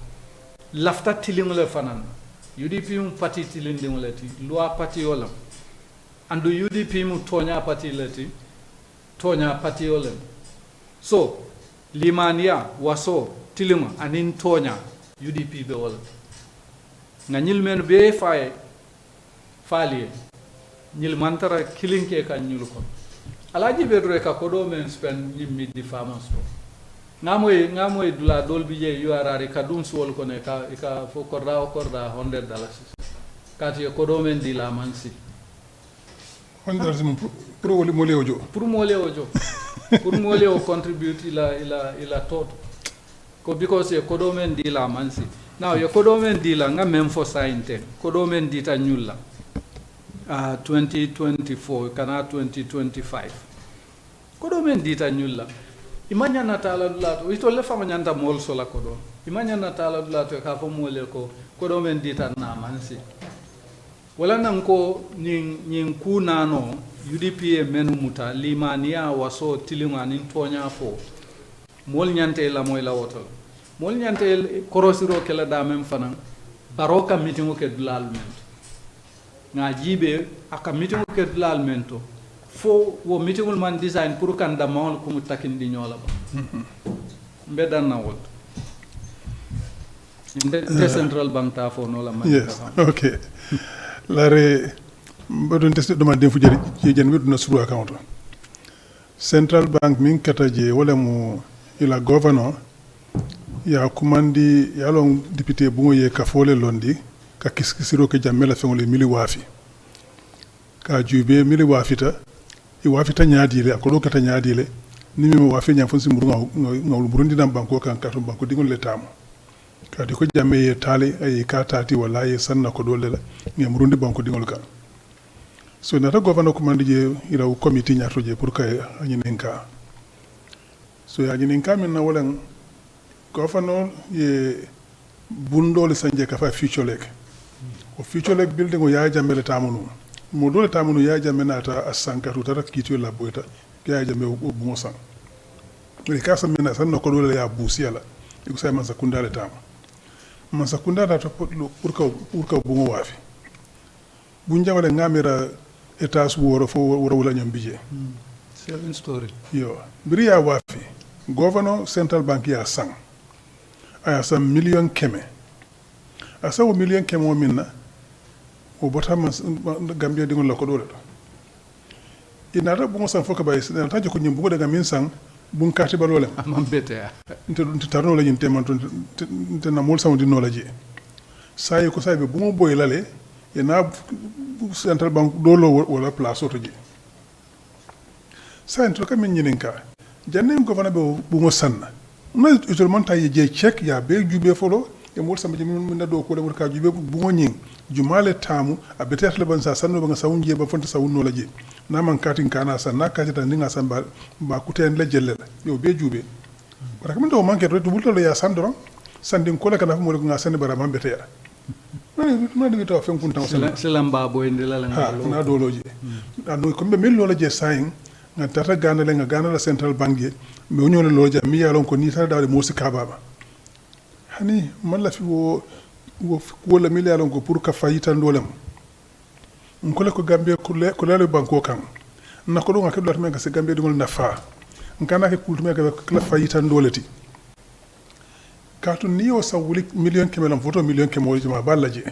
lafta tilingole fanan UDP mu parti tilindingole ti loi parti yolam andu UDP mu tonya parti lati tonya parti yolam so limania waso tilima anin tonya UDP be wala nga ñil men be faali ñil mantara kilinke kan ñul ko alaji be dure ka ko do men spend ñim midi farmers to ngamoy dula dolbi je yuarari ka dum suwol ko ne ka fo korda $100 kati ko do men di la mansi $100 pour mo leojo pour mo leo contribute ila tot ko because ko do men di la mansi now yo ko do men di la nga même fo sainte ko do men di ta ñulla 2024 kana 2025 ko do men di ta ñulla imanya na tala dulato ito le fama nyanta mol sola ko do imanya na tala dulato ka fo mole ko do men di ta na mansi wala nan ko nyin ku nano UDP menu muta limania waso tilinga nin tonya fo mol nyante la moy la woto mol ñante korosiro kala da même fanan baroka meeting ke dulal mento nga jibe aka meeting ke dulal mento fo wo meeting man design pour kan da mawol ko mutakin di ñola ba mbedan na wol the central bank ta fo no la man yes okay lare badon test do man dem fu jeri ci jen wi duna suru account central bank min kataje wala mu ila governor ya kumandi ya lon député bungo ye ka fole londi ka kiskisiro ke jammela fengole mili wafi ka jube mili wafita i wafita nyaadile akodo kata nyaadile ni mi wafi nya fonsi murunga ngawul burundi dam banko kan katum banko dingol letamo ka di ko jamme ye tali ay ka tati wala ye sanna ko dole la ngam burundi banko dingol kan so nata governor kumandi je ira committee nyato je pour kay anyinenka so ya anyinenka min na wala governor ye bundole sanje ka fa future lake o future lake building o ya jambe le tamunu mo dole tamunu ya jambe nata asankatu tata kito la boita ya jambe o bon sang le kasa mena san no ko dole ya busiala iko sai man sakunda le tam man sakunda da to pour ka bon wafi bunja wala ngamira etas woro fo woro wala nyam bije seven story yo biri ya wafi governor central bank ya sang aya sa million keme asa wo million keme o minna o botama Gambia dingol la ko dole ina ra bu mo san foka bay na taje ko nyimbu daga min sang bun kati balole amam bete nte tarno la nyinte man nte na mol samundi no la je say ko say be bu mo boy lale ina central bank dolo wala place oto je say to kam nyininka jannem governor be bu mo sanna na usuellement tay je check ya be jube folo e mol sama jimi min do ko le ka jube bu ngo nyin jumale tamu a betet le ban sa sanno ba nga sawunje ba fonta sawunno la je na man katin kana san na kati tan ninga san ba kuten la jelle la yo be jube para kam do manke to bulto le ya sandro sandin ko la kana mo nga san bara man bete ya na de to fen kun tan selam ba boy ndela la na do loje ando ko be mel lo la je sayin nga tata gana la central bank je me woni lo ja mi yalon ko ni tata dawde mo sika baba hani man la fi wo wala milliard ko pour ka fayita ndolem ngole ko Gambia ko le banko kan na ko do ngake do men ka se Gambia dingol nafa ngana ke kultume ka la fayita ndoleti kaatu ni o sa wuli million kemelam photo million kemol jama ballaje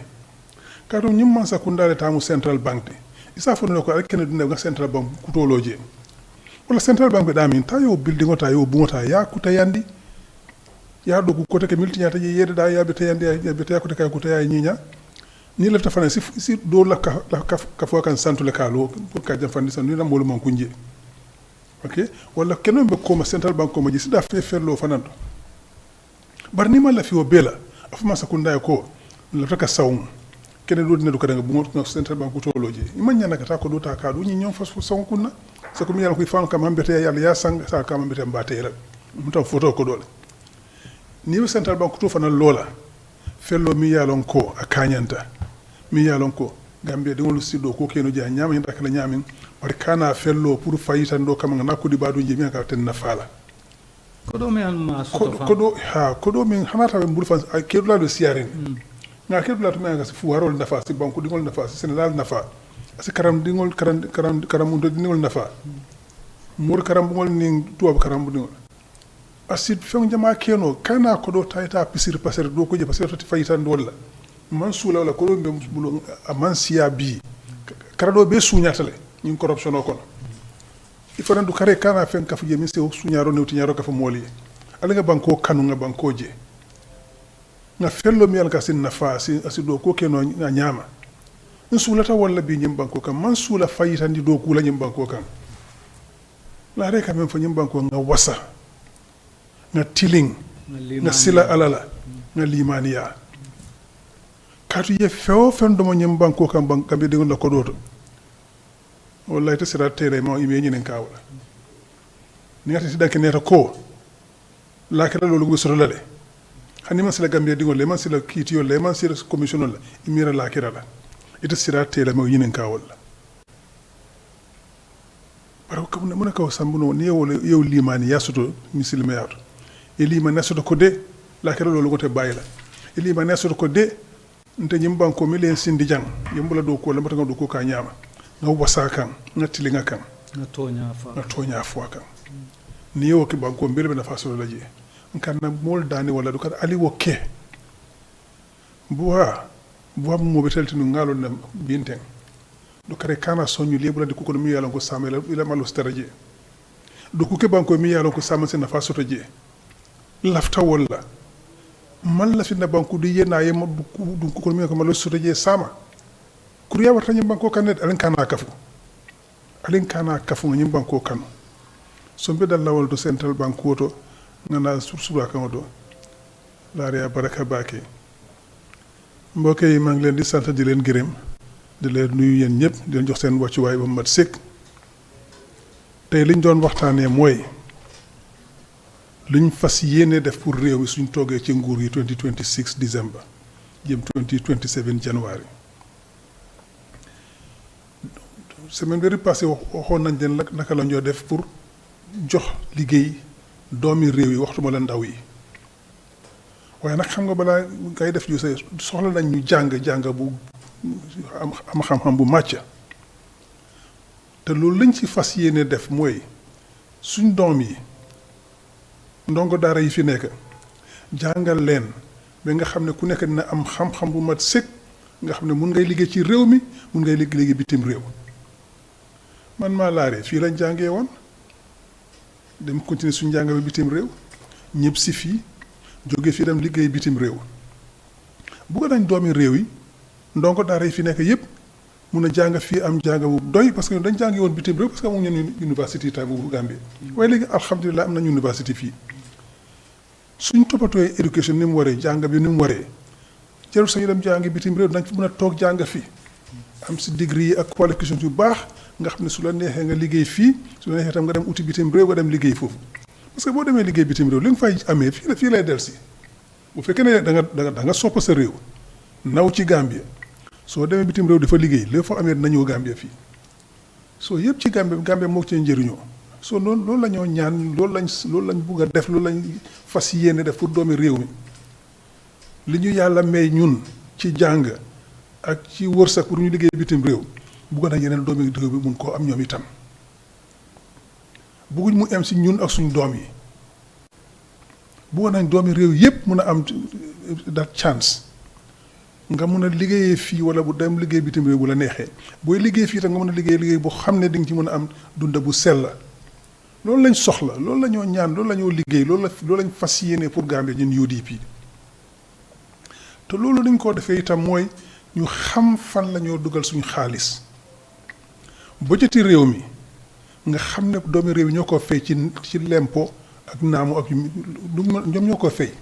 kaatu nyim man sa kundale tamu central bank de isa fo no ko ak ken dunne ga central bank kutoloje wala central bank da min tayo building ota yo bungota ya kuta yandi ya do ko te ke milti nyata je yede da ya be tayandi ya be tay ko te kay ko tay nyinya ni lefta fana si do la ka fo kan santu le kalo pour ka jam fandi san ni na molu man kunje ok wala keno be ko ma central bank ko ma ji sida fe lo fananto bar ni ma la fi o bela afuma sakunda ko la taka sawum kene do dina do kadanga bu mo central bank ko toloje man nyana ka ko do ta ka do ni nyom fas sawum kunna sa ko mi yalla ko fam kam ambete yalla ya sang sa kam ambete mbate la muta photo ko dole ni be central bank to fana lola fello mi yalon ko akanyanta mi yalon ko Gambia de ngol siddo ko keno ja nyama hinda kala nyamin war kana fello pour fayitan do kam ngana ko di badu jemi ka ten na fala kodo me an ma soto fa kodo min hanata be mbul fa kedula do siarin nga kedula to me ga fu warol nafa si banku dingol nafa si Senegal nafa si karam dingol karam mundo dingol nafa mur karam bungol ni tuwab karam dingol asid fen jama keno kana kodo tayta pisir passer do ko je passer to fayitan do la man sula wala ko be bulo man siya bi karado be suñatale ñin corruption o kono il faut ndu kare kana fen ka fuje mi se suñaro newti ñaro ka fa moli ala nga banko kanu nga banko je nga fello mi alka sin nafa si asido ko keno nga nyama in sulata wala bi ñim banko kam man sula fayitan di do kula ñim banko kam la reka men fa ñim banko nga wasa nga tiling nga sila alala nga limaniya katu ye feo fen do mo nyim banko kam kambe de la ko doto wallahi to sira tere mo ime nyinen kawla ni ngati si danke neta ko la kala lolu go soro lale hani man sila Gambia dingol le man sila kitiyo le man sila commission la imira la kira la ito sira tere mo nyinen kawla baro ko mun ka sambuno ni yow limani yasuto misilme yato elima nasoto ko de la kala lolu go te bayila elima nasoto ko de nte ñim banko mi len sindi jang yimbula do ko lamata do ko ka nyama nga wasa kan nga tilinga kan na tonya fa kan ni yo ki banko mbele na faso la je nkan na mol dani wala do ka ali wokke buwa mo betelti no ngalo na binten do kare kana sonyu lebula de ko mi yalon ko samela ila malu staraje do ko ke banko mi yalon ko samase na faso to je lafta wala man la fi na banku du yena yema du ko mi ko malo sotoje sama kuriya warta nyim banko kanet alen kana kafu nyim banko kan so be dal lawol do central bank woto ngana sursura kan do laariya baraka baake mbokk yi maa ngi leen di sant di leen gërëm di leen nuyu yéen ñëpp di leen jox seen wàccuwaay ba mat sëkk tey liñ doon waxtaanee mooy luñ fas yéene def pour réew mi suñ toogee ci nguur yi 2026 décembre jëm 2027 janvier semaine bi passé waxoon nañ leen naka la ñoo def pour jox liggéey doomi réew yi waxtuma la ndaw yi waaye nag xam nga balaa ngay def ju say soxla nañ ñu jàng bu am xam-xam bu màcc te loolu lañ ci fas yéene def mooy suñ doom yi ndongo daara yi fi nekk jàngal leen ba nga xam ne ku nekk dina am xam-xam bu mat sëkk nga xam ne mun ngay liggéey ci réew mi mun ngay liggéey bitim réew man maa laaree fii lañ jàngee woon dem continuer suñ jàng bi bitim réew ñëpp si fii jóge fii dem liggéey bitim réew bugga nañ doomi réew yi ndongo daara yi fi nekk yëpp mun a jàng fii am jàng bu doy parce que dañ jàngi woon bitim réew parce que amuñu ñun université tay bu Gambie waaye léegi alhamdulilah am nañ université fii suñ toppatooy éducation ni mu waree jàng bi ni mu waree jarul sañu dem jàngi bitim réew dañ fi mën a toog jàng fii am si degré yi ak qualification yu baax nga xam ne su la neexee nga liggéey fii su la neexee tam nga dem uti bitim réew nga dem liggéey foofu parce que boo demee liggéey bitim réew li nga fay amee fii lay del si bu fekkee ne da nga soppa sa réew naw ci Gambia soo demee bitim réew dafa liggéey léegi fa amee dina ñëw Gambia fii soo yëpp ci Gambia moo ci njëriñoo soo loolu la ñoo ñaan loolu lañ bugg a def loolu lañ fas yéene def pour doomi réew mi li ñu yàlla may ñun ci jàng ak ci wërsëg pour ñu liggéey bitim réew bugg na yeneen doomi réew bi mun koo am ñoom itam bugguñ mu am si ñun ak suñ doom yi bugg nañ doomi réew yépp mun a am that chance nga mun a liggéeyee fii wala bu dem liggéey bitim réew bu la neexee booy liggéey fii tam nga mun a liggéey boo xam ne di nga ci mën a am dunda bu sell loolu lañ soxla loolu la ñoo ñaan loolu la ñoo liggéey loolu lañ fas yéene pour Gambie ñun UDP te loolu dañ koo defee itam mooy ñu xam fan la ñoo dugal suñu xaalis bëjëti réew mi nga xam ne doomi réew yi ñoo ko fay ci lempo ak naamu ak ñoom ñoo ko fay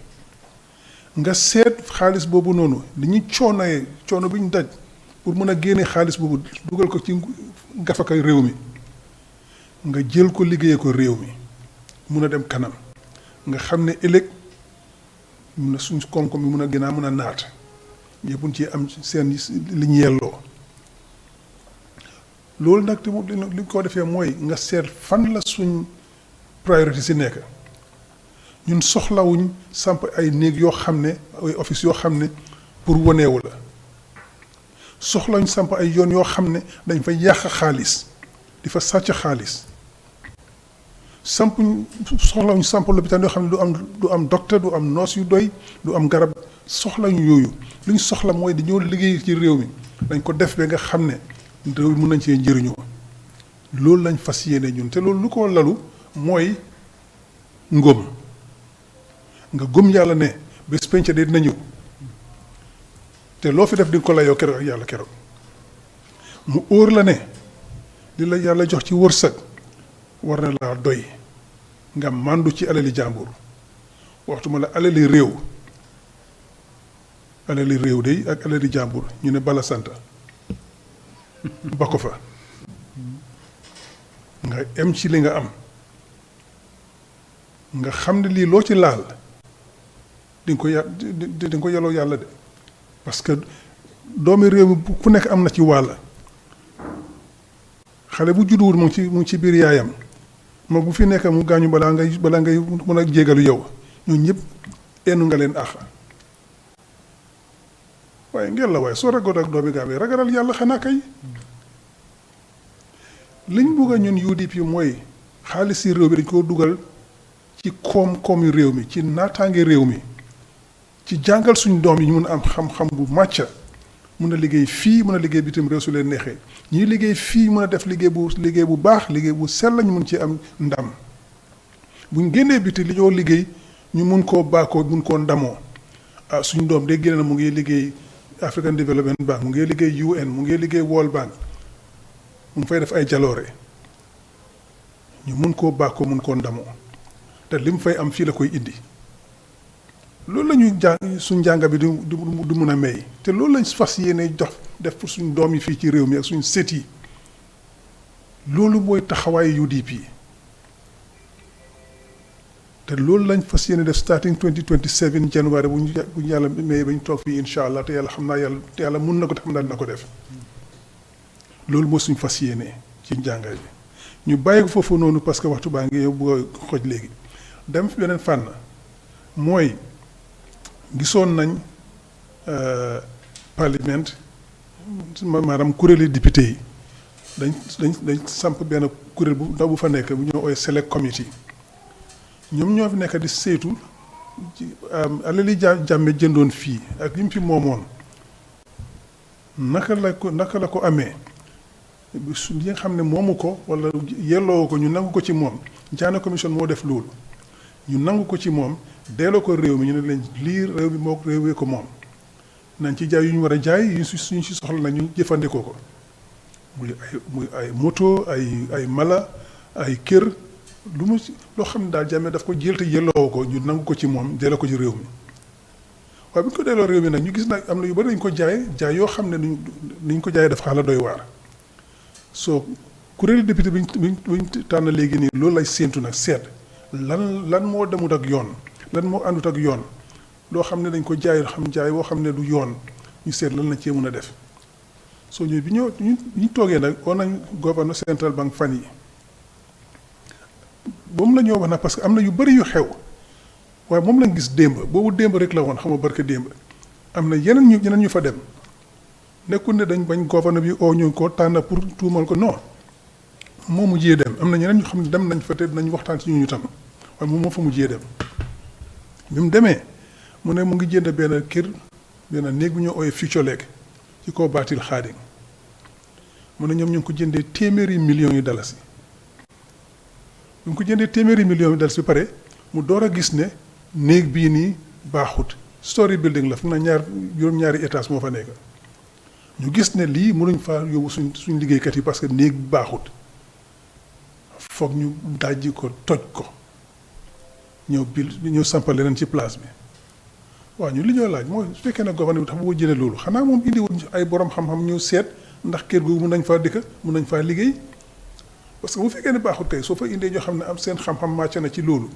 nga seet xaalis boobu noonu li ñu coono bi ñu daj pour mën a génne xaalis boobu dugal ko ci gafakay réew mi nga jël ko liggéeyee ko réew mi mun a dem kanam nga xam ne ëllëg mun a suñ koom-koom bi mun a gën a mun a naat ñëpp ci am seen li ñu yelloo loolu nag te li ko defee mooy nga seet fan la suñ priorité si nekk ñun soxlawuñ samp ay néeg yoo xam ne ay office yoo xam ne pour waneewu la soxlawuñ samp ay yoon yoo xam ne dañ fa yàq xaalis di fa sàcc xaalis soxlawuñ samp lopitaan yoo xam ne du am docteur du am nurse yu doy du am garab soxlawuñ yooyu li ñu soxla mooy dañoo liggéey ci réew mi dañ ko def ba nga xam ne réew mi mun nañ cee njëriñoo loolu lañ fas yéene ñun te loolu lu ko lalu mooy ngëm nga gëm yàlla ne bés penc de dina ñëw te loo fi def di nga ko layoo keroog ak yàlla keroog mu óor la ne li la yàlla jox ci wërsëg war na laa doy nga màndu ci alali jàmbur waxtu ma la alali réew de ak alali jàmbur ñu ne bala sant ba ko fa nga em ci li nga am nga xam ne lii loo ci laal di nga ko yelloo yàlla de parce que doomi réew mi ku nekk am na ci wàll xale bu judduwul mu ngi ci biir yaayam ma bu fi nekk mu gaañu balaa ngay mën a jégalu yow ñoo ñëpp ennu nga leen ax waaye ngeen la waaye soo ragoon ak doomi Gambie ragalal yàlla xanaa kay liñ bugg a ñun UDP mooy xaalis si réew mi dañ koo dugal ci koom-koomi réew mi ci naataange réew mi ci jàngal suñ doom yi ñu mun a am xam-xam bu màcca mun a liggéey fii mun a liggéey bitim réew su leen neexee ñuy liggéey fii mun a def liggéey bu baax liggéey bu sell ñu mun ci am ndam buñ génnee biti li ñoo liggéey ñu mun koo baakoo mun koo ndamoo ah suñ doom de génne na mu ngi liggéey African Development Bank mu ngi liggéey UN mu ngi liggéey World Bank mu ngi fay def ay jaloore ñu mun koo baakoo mun koo ndamoo te li mu fay am fii la koy indi loolu la ñuy suñ njàng bi du mun a may te loolu lañ fas yéene jox def pour suñ doom yi fii ci réew mi ak suñ sët yi loolu mooy taxawaayu UDP te loolu lañ fas yéene def starting 2027 January bu ñu yàlla may ba ñu toog fii incha allah te yàlla xam naa yàlla mun na ko te xam naa dina ko def loolu mooy suñ fas yéene ci njàngaay bi ñu bàyyi ko foofu noonu parce que waxtu baa ngi yow bëgg a xoj léegi dem fi beneen fànn mooy gisoon nañ parlement maanaam kuréeli député yi dañ samp benn kuréel bu ndaw bu fa nekk bu ñoo ooy select committee ñoom ñoo fi nekk di saytu alali jàmme jëndoon fii ak li mu fi moomoon naka la ko amee li nga xam ne moomu ko wala yelloo ko ñu nangu ko ci moom jaane commission moo def loolu ñu nangu ko ci moom delloo ko réew mi ñu ne leen lii réew mi moo réewee ko moom nañ ci jaay yu ñu war a jaay suñ si soxla na ñu jëfandikoo ko muy ay moto ay mala ay kër lu mu loo xam ne daal jàmme daf ko jël te yelloo ko ñu nangu ko ci moom delloo ko ci réew mi waaye bu ñu ko delloo réew mi nag ñu gis nag am na yu bari dañ ko jaay yoo xam ne niñ ko jaayee dafa xaala doy waar soo kuréelu député bi ñu tànn léegi nii loolu lay séentu nag seet lan moo demut ak yoon lan moo àndut ak yoon loo xam ne dañ ko jaay woo xam ne du yoon ñu seet lan lañ cee mën a def soo ñëwee bi ñu toogee nag on nañ gouverneur central bank fan yi moom la ñoo wax nag parce que am na yu bëri yu xew waaye moom lañ gis démb boobu démb rek la woon xam nga barke démb am na yeneen ñu fa dem nekkul ne dañ bañ gouverneur bi oo ñu ko tànn pour tuumal ko non moo mujjee dem am na ñeneen ñu xam ne dem nañ fa te nañ waxtaan ci ñu tam waaye moom moo fa mujjee dem bi mu demee mu ne mu ngi jënd benn kër benn néeg bu ñu ooyee Future Lake ci kaw baatil xaading mu ne ñoom ñu ngi ko jëndee téeméeri millions yu dalasi bu ñu ko jëndee téeméeri millions yu dalasi bi pare mu door a gis ne néeg bii nii baaxut story building la fu na juróom-ñaari étage moo fa nekk ñu gis ne lii mënuñ faa yóbbu suñ liggéeykat yi parce que néeg baaxut foog ñu dajji ko toj ko ñëw sampal leneen ci place bi waaw ñu li ñoo laaj mooy su fekkee ne gouvernement bi tax bu ko jëlee loolu xanaa moom indiwul ay borom xam-xam ñëw seet ndax kër googu mun nañ faa dëkk mun nañ faa liggéey parce que bu fekkee ne baaxut kay soo fa indee ñoo xam ne am seen xam-xam màcc na ci loolu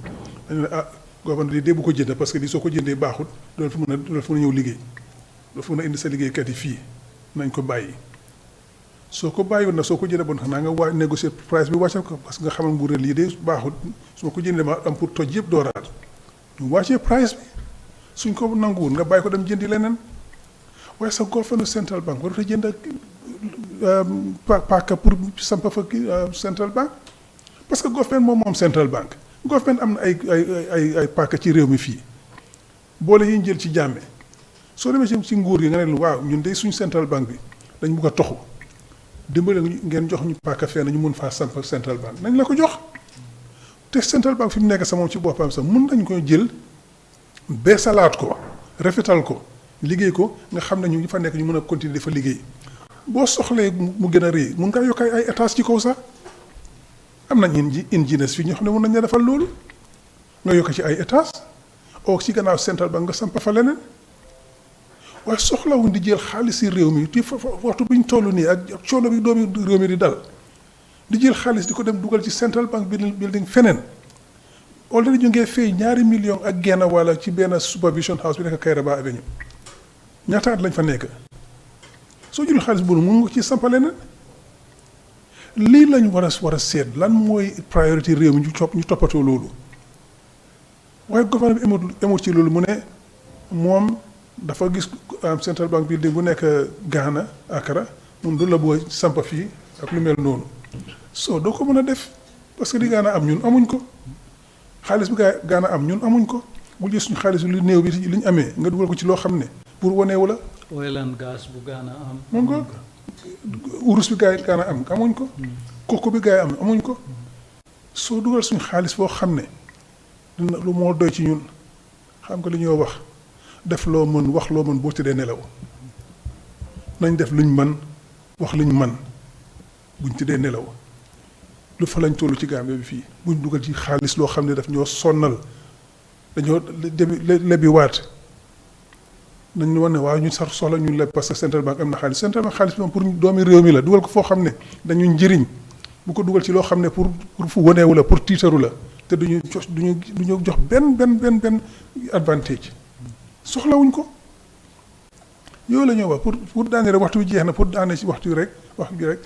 dañu ne gouvernement bi dee bu ko jënd parce que lii soo ko jëndee baaxut doon fa mën a ñëw liggéey doo fa mën a indi sa liggéeykat yi fii nañ ko bàyyi soo ko bàyyiwoon nag soo ko jëndee bon xanaa nga négocier price bi wàcce ko parce que nga xamal nguur lii de baaxut su ma ko jëndee ma am pour toj yëpp dooraat ñu wàccee price bi suñ ko nanguwul nga bàyyi ko dem jëndi leneen waaye sa gouverneur central bank warut a jënd paaka pour sampa fa central bank parce que gouvernement moom central bank gouvernement am na ay paaka ci réew mi fii boole yi ñu jël ci jàmme soo demee ci nguur gi nga ne waaw ñun de suñ central bank bi dañ bugg a toxu dimbale ngeen jox ñu paaka fenn ñu mun faa samp central bank nañ la ko jox te central bank fi mu nekk sa moom ci boppam sax mun nañ ko jël beesalaat ko rafetal ko liggéey ko nga xam ne ñu fa nekk ñu mën a continuer dafa liggéey boo soxlee mu gën a rëy mun ngaa yokk ay étage ci kaw sax am nañ ingénieurs fii ñoo xam ne mun nañ la defal loolu nga yokk ci ay étage oo ci gannaaw central bank nga samp fa leneen waaye soxlawuñ di jël xaalis yi réew mi ti waxtu bi ñu toll nii ak coono bi doomi réew mi di dal di jël xaalis di ko dem dugal ci central bank building feneen already ñu ngee fay $2 millions ak genn wala ci benn supervision house bi nekk Kairaba Avenue ñaata at lañ fa nekk soo jël xaalis boobu mun nga ci sampa leneen lii lañ war a seet lan mooy priorité réew mi ñu toppatoo loolu waaye gouvernement bi emul ci loolu mu ne moom dafa gis central bank building bu nekk Ghana Accra moom du la boo sampa fii ak lu mel noonu soo doo ko mën a def parce que di Ghana am ñun amuñ ko xaalis bi Ghana am ñun amuñ ko bu jël suñu xaalis lu néew bi li ñu amee nga dugal ko ci loo xam ne pour waneewu la. oil and gas bu Ghana am. moom ko urus bi Ghana am amuñ ko. koko bi am amuñ ko. soo dugal suñu xaalis boo xam ne dina lu moo doy ci ñun xam nga li ñoo wax def loo mën wax loo mën boo tëddee nelaw nañ def luñ mën wax luñ mën buñ tëddee nelaw lu fa lañ tollu ci Gambie bi fii buñ dugal ci xaalis loo xam ne daf ñoo sonnal dañoo lebi waat nañ ñu wax ne waaw ñu sax soxla ñu leb parce que central bank am na xaalis central bank xaalis bi moom pour doomi réew mi la dugal ko foo xam ne dañu njëriñ bu ko dugal ci loo xam ne pour fu waneewu la pour tiitaru la te duñu jox benn advantage soxlawuñ ko yooyu la ñoo wax pour daane rek waxtu bi jeex na pour daane ci waxtu rek wax gi rek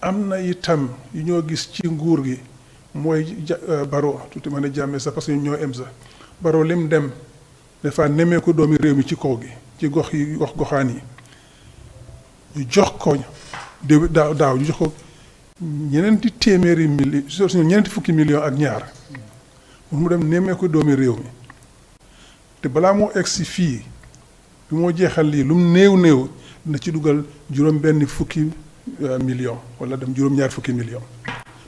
am na itam yu ñoo gis ci nguur gi mooy Baro tuuti ma ne jàmmee sax parce que ñoo em sax Baro lim dem dafa nemmeeku doomi réew mi ci kaw gi ci gox yi goxaan yi ñu jox ko daaw ñu jox ko ñeneenti fukki million ak ñaar pour mu dem nemmeeku doomi réew mi te balaa moo egg si fii bi moo jeexal lii lu mu néew na ci dugal juróom-benn fukki million wala dem juróom-ñaar fukki million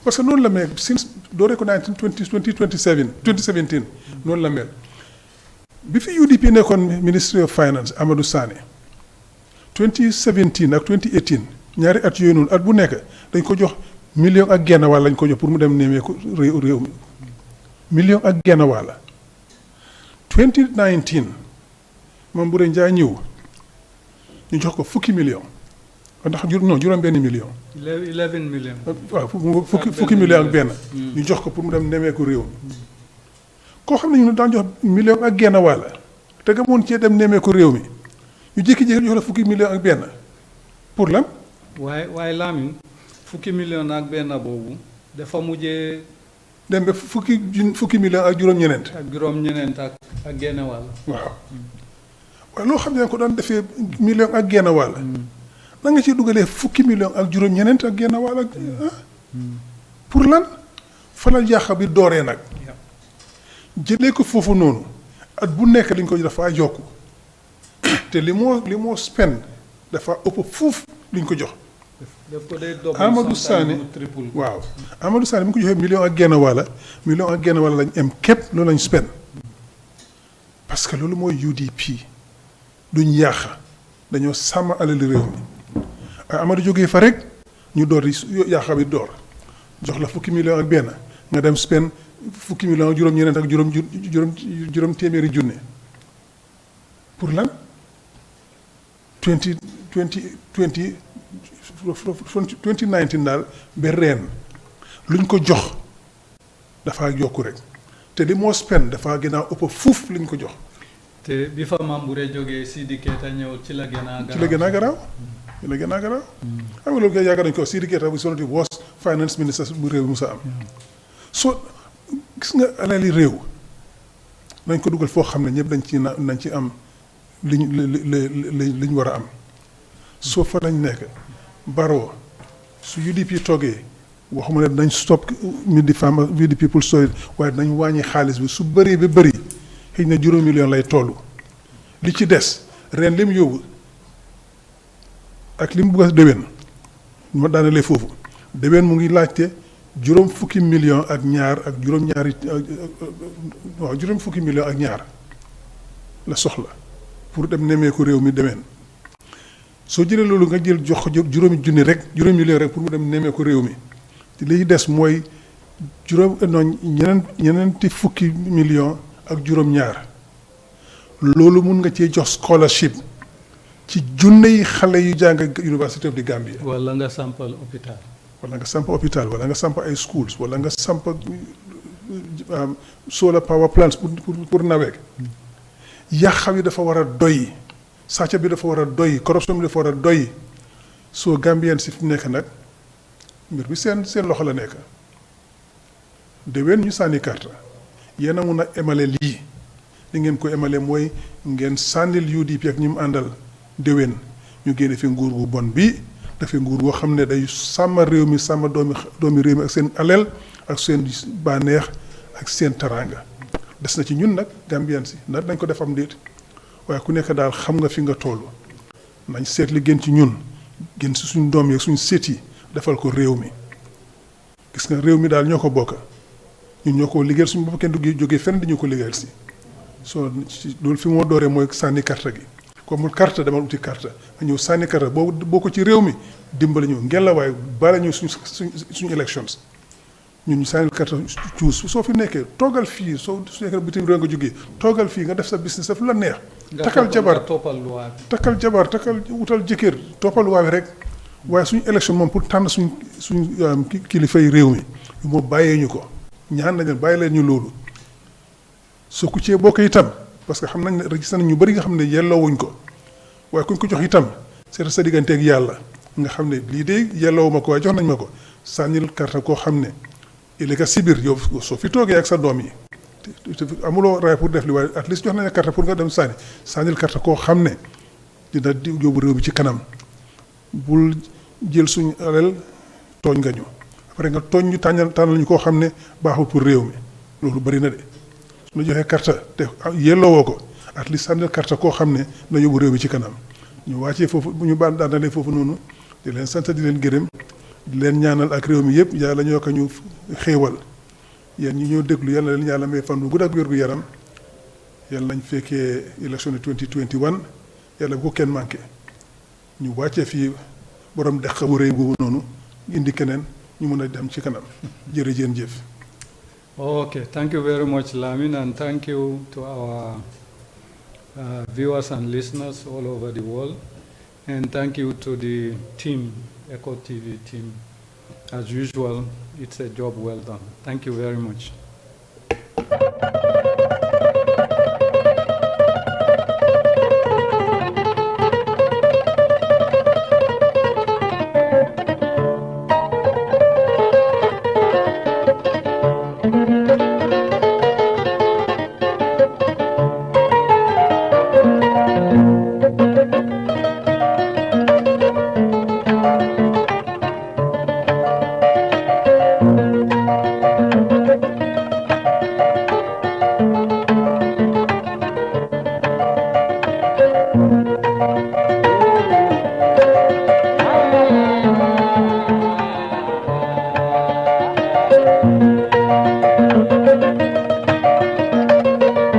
parce que noonu la mel since dooree ko 2017 noonu la mel bi fi UDP nekkoon Ministry of Finance Amadou Sané 2017 ak 2018 ñaari at yooyu noonu at bu nekk dañ ko jox million ak genn wàll lañ ko jox pour mu dem nemmeeku réew mi million ak genn wàll 2019 moom bu dee njaa ñëw ñu jox ko fukki million ndax juróom-benn million. 11 millions. waaw fukki million ak benn. ñu jox ko pour mu dem nemmeeku réew mi koo xam ne ñu daan jox million ak genn wàll te nga mën cee dem nemmeeku réew mi ñu jékki-jékki jox la fukki million ak benn pour lan. waaye Lamine fukki million ak benn boobu dafa mujjee. dem ba fukki million ak juróom-ñeneent. ak genn wàll. waaw waaye loo xam ne ko daan defee million ak genn wàll na nga ci dugalee fukki million ak juróom-ñeneent ak genn wàll ak pour lan fa la yàq bi dooree nag jëlee ko foofu noonu at bu nekk liñ ko dafa yokku te li moo spend dafa ëpp fuuf liñ ko jox Amadou Sané waaw Amadou Sané bi ñu ko joxee million ak genn wàll lañ am képp loolu lañ spend parce que loolu mooy UDP duñ yàq dañoo sàmm alali réew mi ay Amadou jógee fa rek ñu door di yàq bi door jox la fukki million ak benn nga dem spend fukki million ak juróom-ñeneent ak juróom téeméeri junne pour lan 2019 daal ba ren luñ ko jox dafa yokku rek te li moo spend dafa gën a ëpp fuuf liñ ko jox. te bi fa Mambouré jógee Sidi Keita ñëw ci la gën a garaaw. xam nga loolu kay yaakaar nañu ko Sidi Keita bu sonati worst finance minister bu réew musa am. soo gis nga alali réew nañ ko dugal foo xam ne ñëpp nañ ci am liñ war a am soo fa lañ nekk Barrow su UDP toogee waxuma ne nañ stop with the people story waaye nañ wàññi xaalis bi su bëree ba bëri xëy na $1 million lay toll li ci des ren lim yóbbu ak lim bugg a déwén ma daanalee foofu déwén mu ngi laajte juróom fukki million ak ñaar la soxla pour dem nemmeeku réew mi demeen soo jëlee loolu nga jël jox ko juróomi million rek pour mu dem nemmeeku réew mi te liy des mooy ñeneenti fukki million ak juróom-ñaar loolu mun nga cee jox scholarship ci junne yi xale yu jàng University of the Gambia. wala nga sampal hôpital. wala nga samp ay schools wala nga samp solar power plants pour nawet. yàq bi dafa war a doy sàcc bi dafa war a doy corruption bi dafa war a doy soo Gambien si fi nekk nag mbir bi seen loxo la nekk déwén ñu sànni carte yéen a mun a emale lii li ngeen ko emale mooy ngeen sànnil UDP ak ñi mu àndal déwén ñu génne fi nguur gu bon bi dafay nguur goo xam ne day sàmm réew mi sàmm doomi réew mi ak seen alal ak seen bànneex ak seen taraanga des na ci ñun nag Gambien si ndax dañ ko def am déet waaye ku nekk daal xam nga fi nga toll nañ seet li gën ci ñun gën si suñ doom yi suñ seet yi defal ko réew mi gis nga réew mi daal ñoo ko bokk ñun ñoo ko liggéeyal suñu bopp kenn du jógee fenn di ñu ko liggéeyal si soo loolu fi moo dooree mooy sànni carte gi comme mu carte demal uti carte nga ñëw sànni carte boo ko ci réew mi dimbali ñu ngelawaay bala ñu suñ elections ñun ñu sànni carte cuus soo fi nekkee toogal fii su nekkee bitim réew nga jógee toogal fii nga def sa business daf la neex. takkal jabar wutal jëkkër toppal luwaa bi rek waaye suñu élection moom pour tànn suñ kilifay réew mi moo bàyyee ñu ko ñaan nañ bàyyi leen ñu loolu soo ku cee bokk itam parce que xam nañ ne gis nañ ñu bëri nga xam ne yelloowuñ ko waaye kuñ ko jox itam c'est sa digganteeg yàlla nga xam ne lii de yelloowu ma ko waaye jox nañ ma ko sànnil carte koo xam ne ëllëg si biir yow soo fi toogee ak sa doom yi amuloo raay pour def li waaye at least jox nañ la carte pour nga dem sànnil carte koo xam ne dina yóbbu réew bi ci kanam bul jël suñu alal tooñ nga ñu après nga tooñ ñu tànnal ñu koo xam ne baaxul pour réew mi loolu bëri na de su la joxee carte te yelloowoo ko at least sànnil carte koo xam ne na yóbbu réew mi ci kanam ñu wàccee foofu ñu daanalee foofu noonu di leen sant di leen gërëm di leen ñaanal ak réew mi yëpp yàlla ñoo ko ñu xéewal yéen ñi ñoo déglu yàlla leen yàlla may fan bu gudd ak wér gu yaram yàlla nañ fekkee élection de 2021 yàlla bu ko kenn manqué ñu wàccee fii borom deq bu rëy boobu noonu indi keneen ñu mën a dem ci kanam jërëjëf. Okay, thank you very much, Lamin, and thank you to our viewers and listeners all over the world, and thank you to the team, Eco TV team. As usual, it's a job well done. Thank you very much.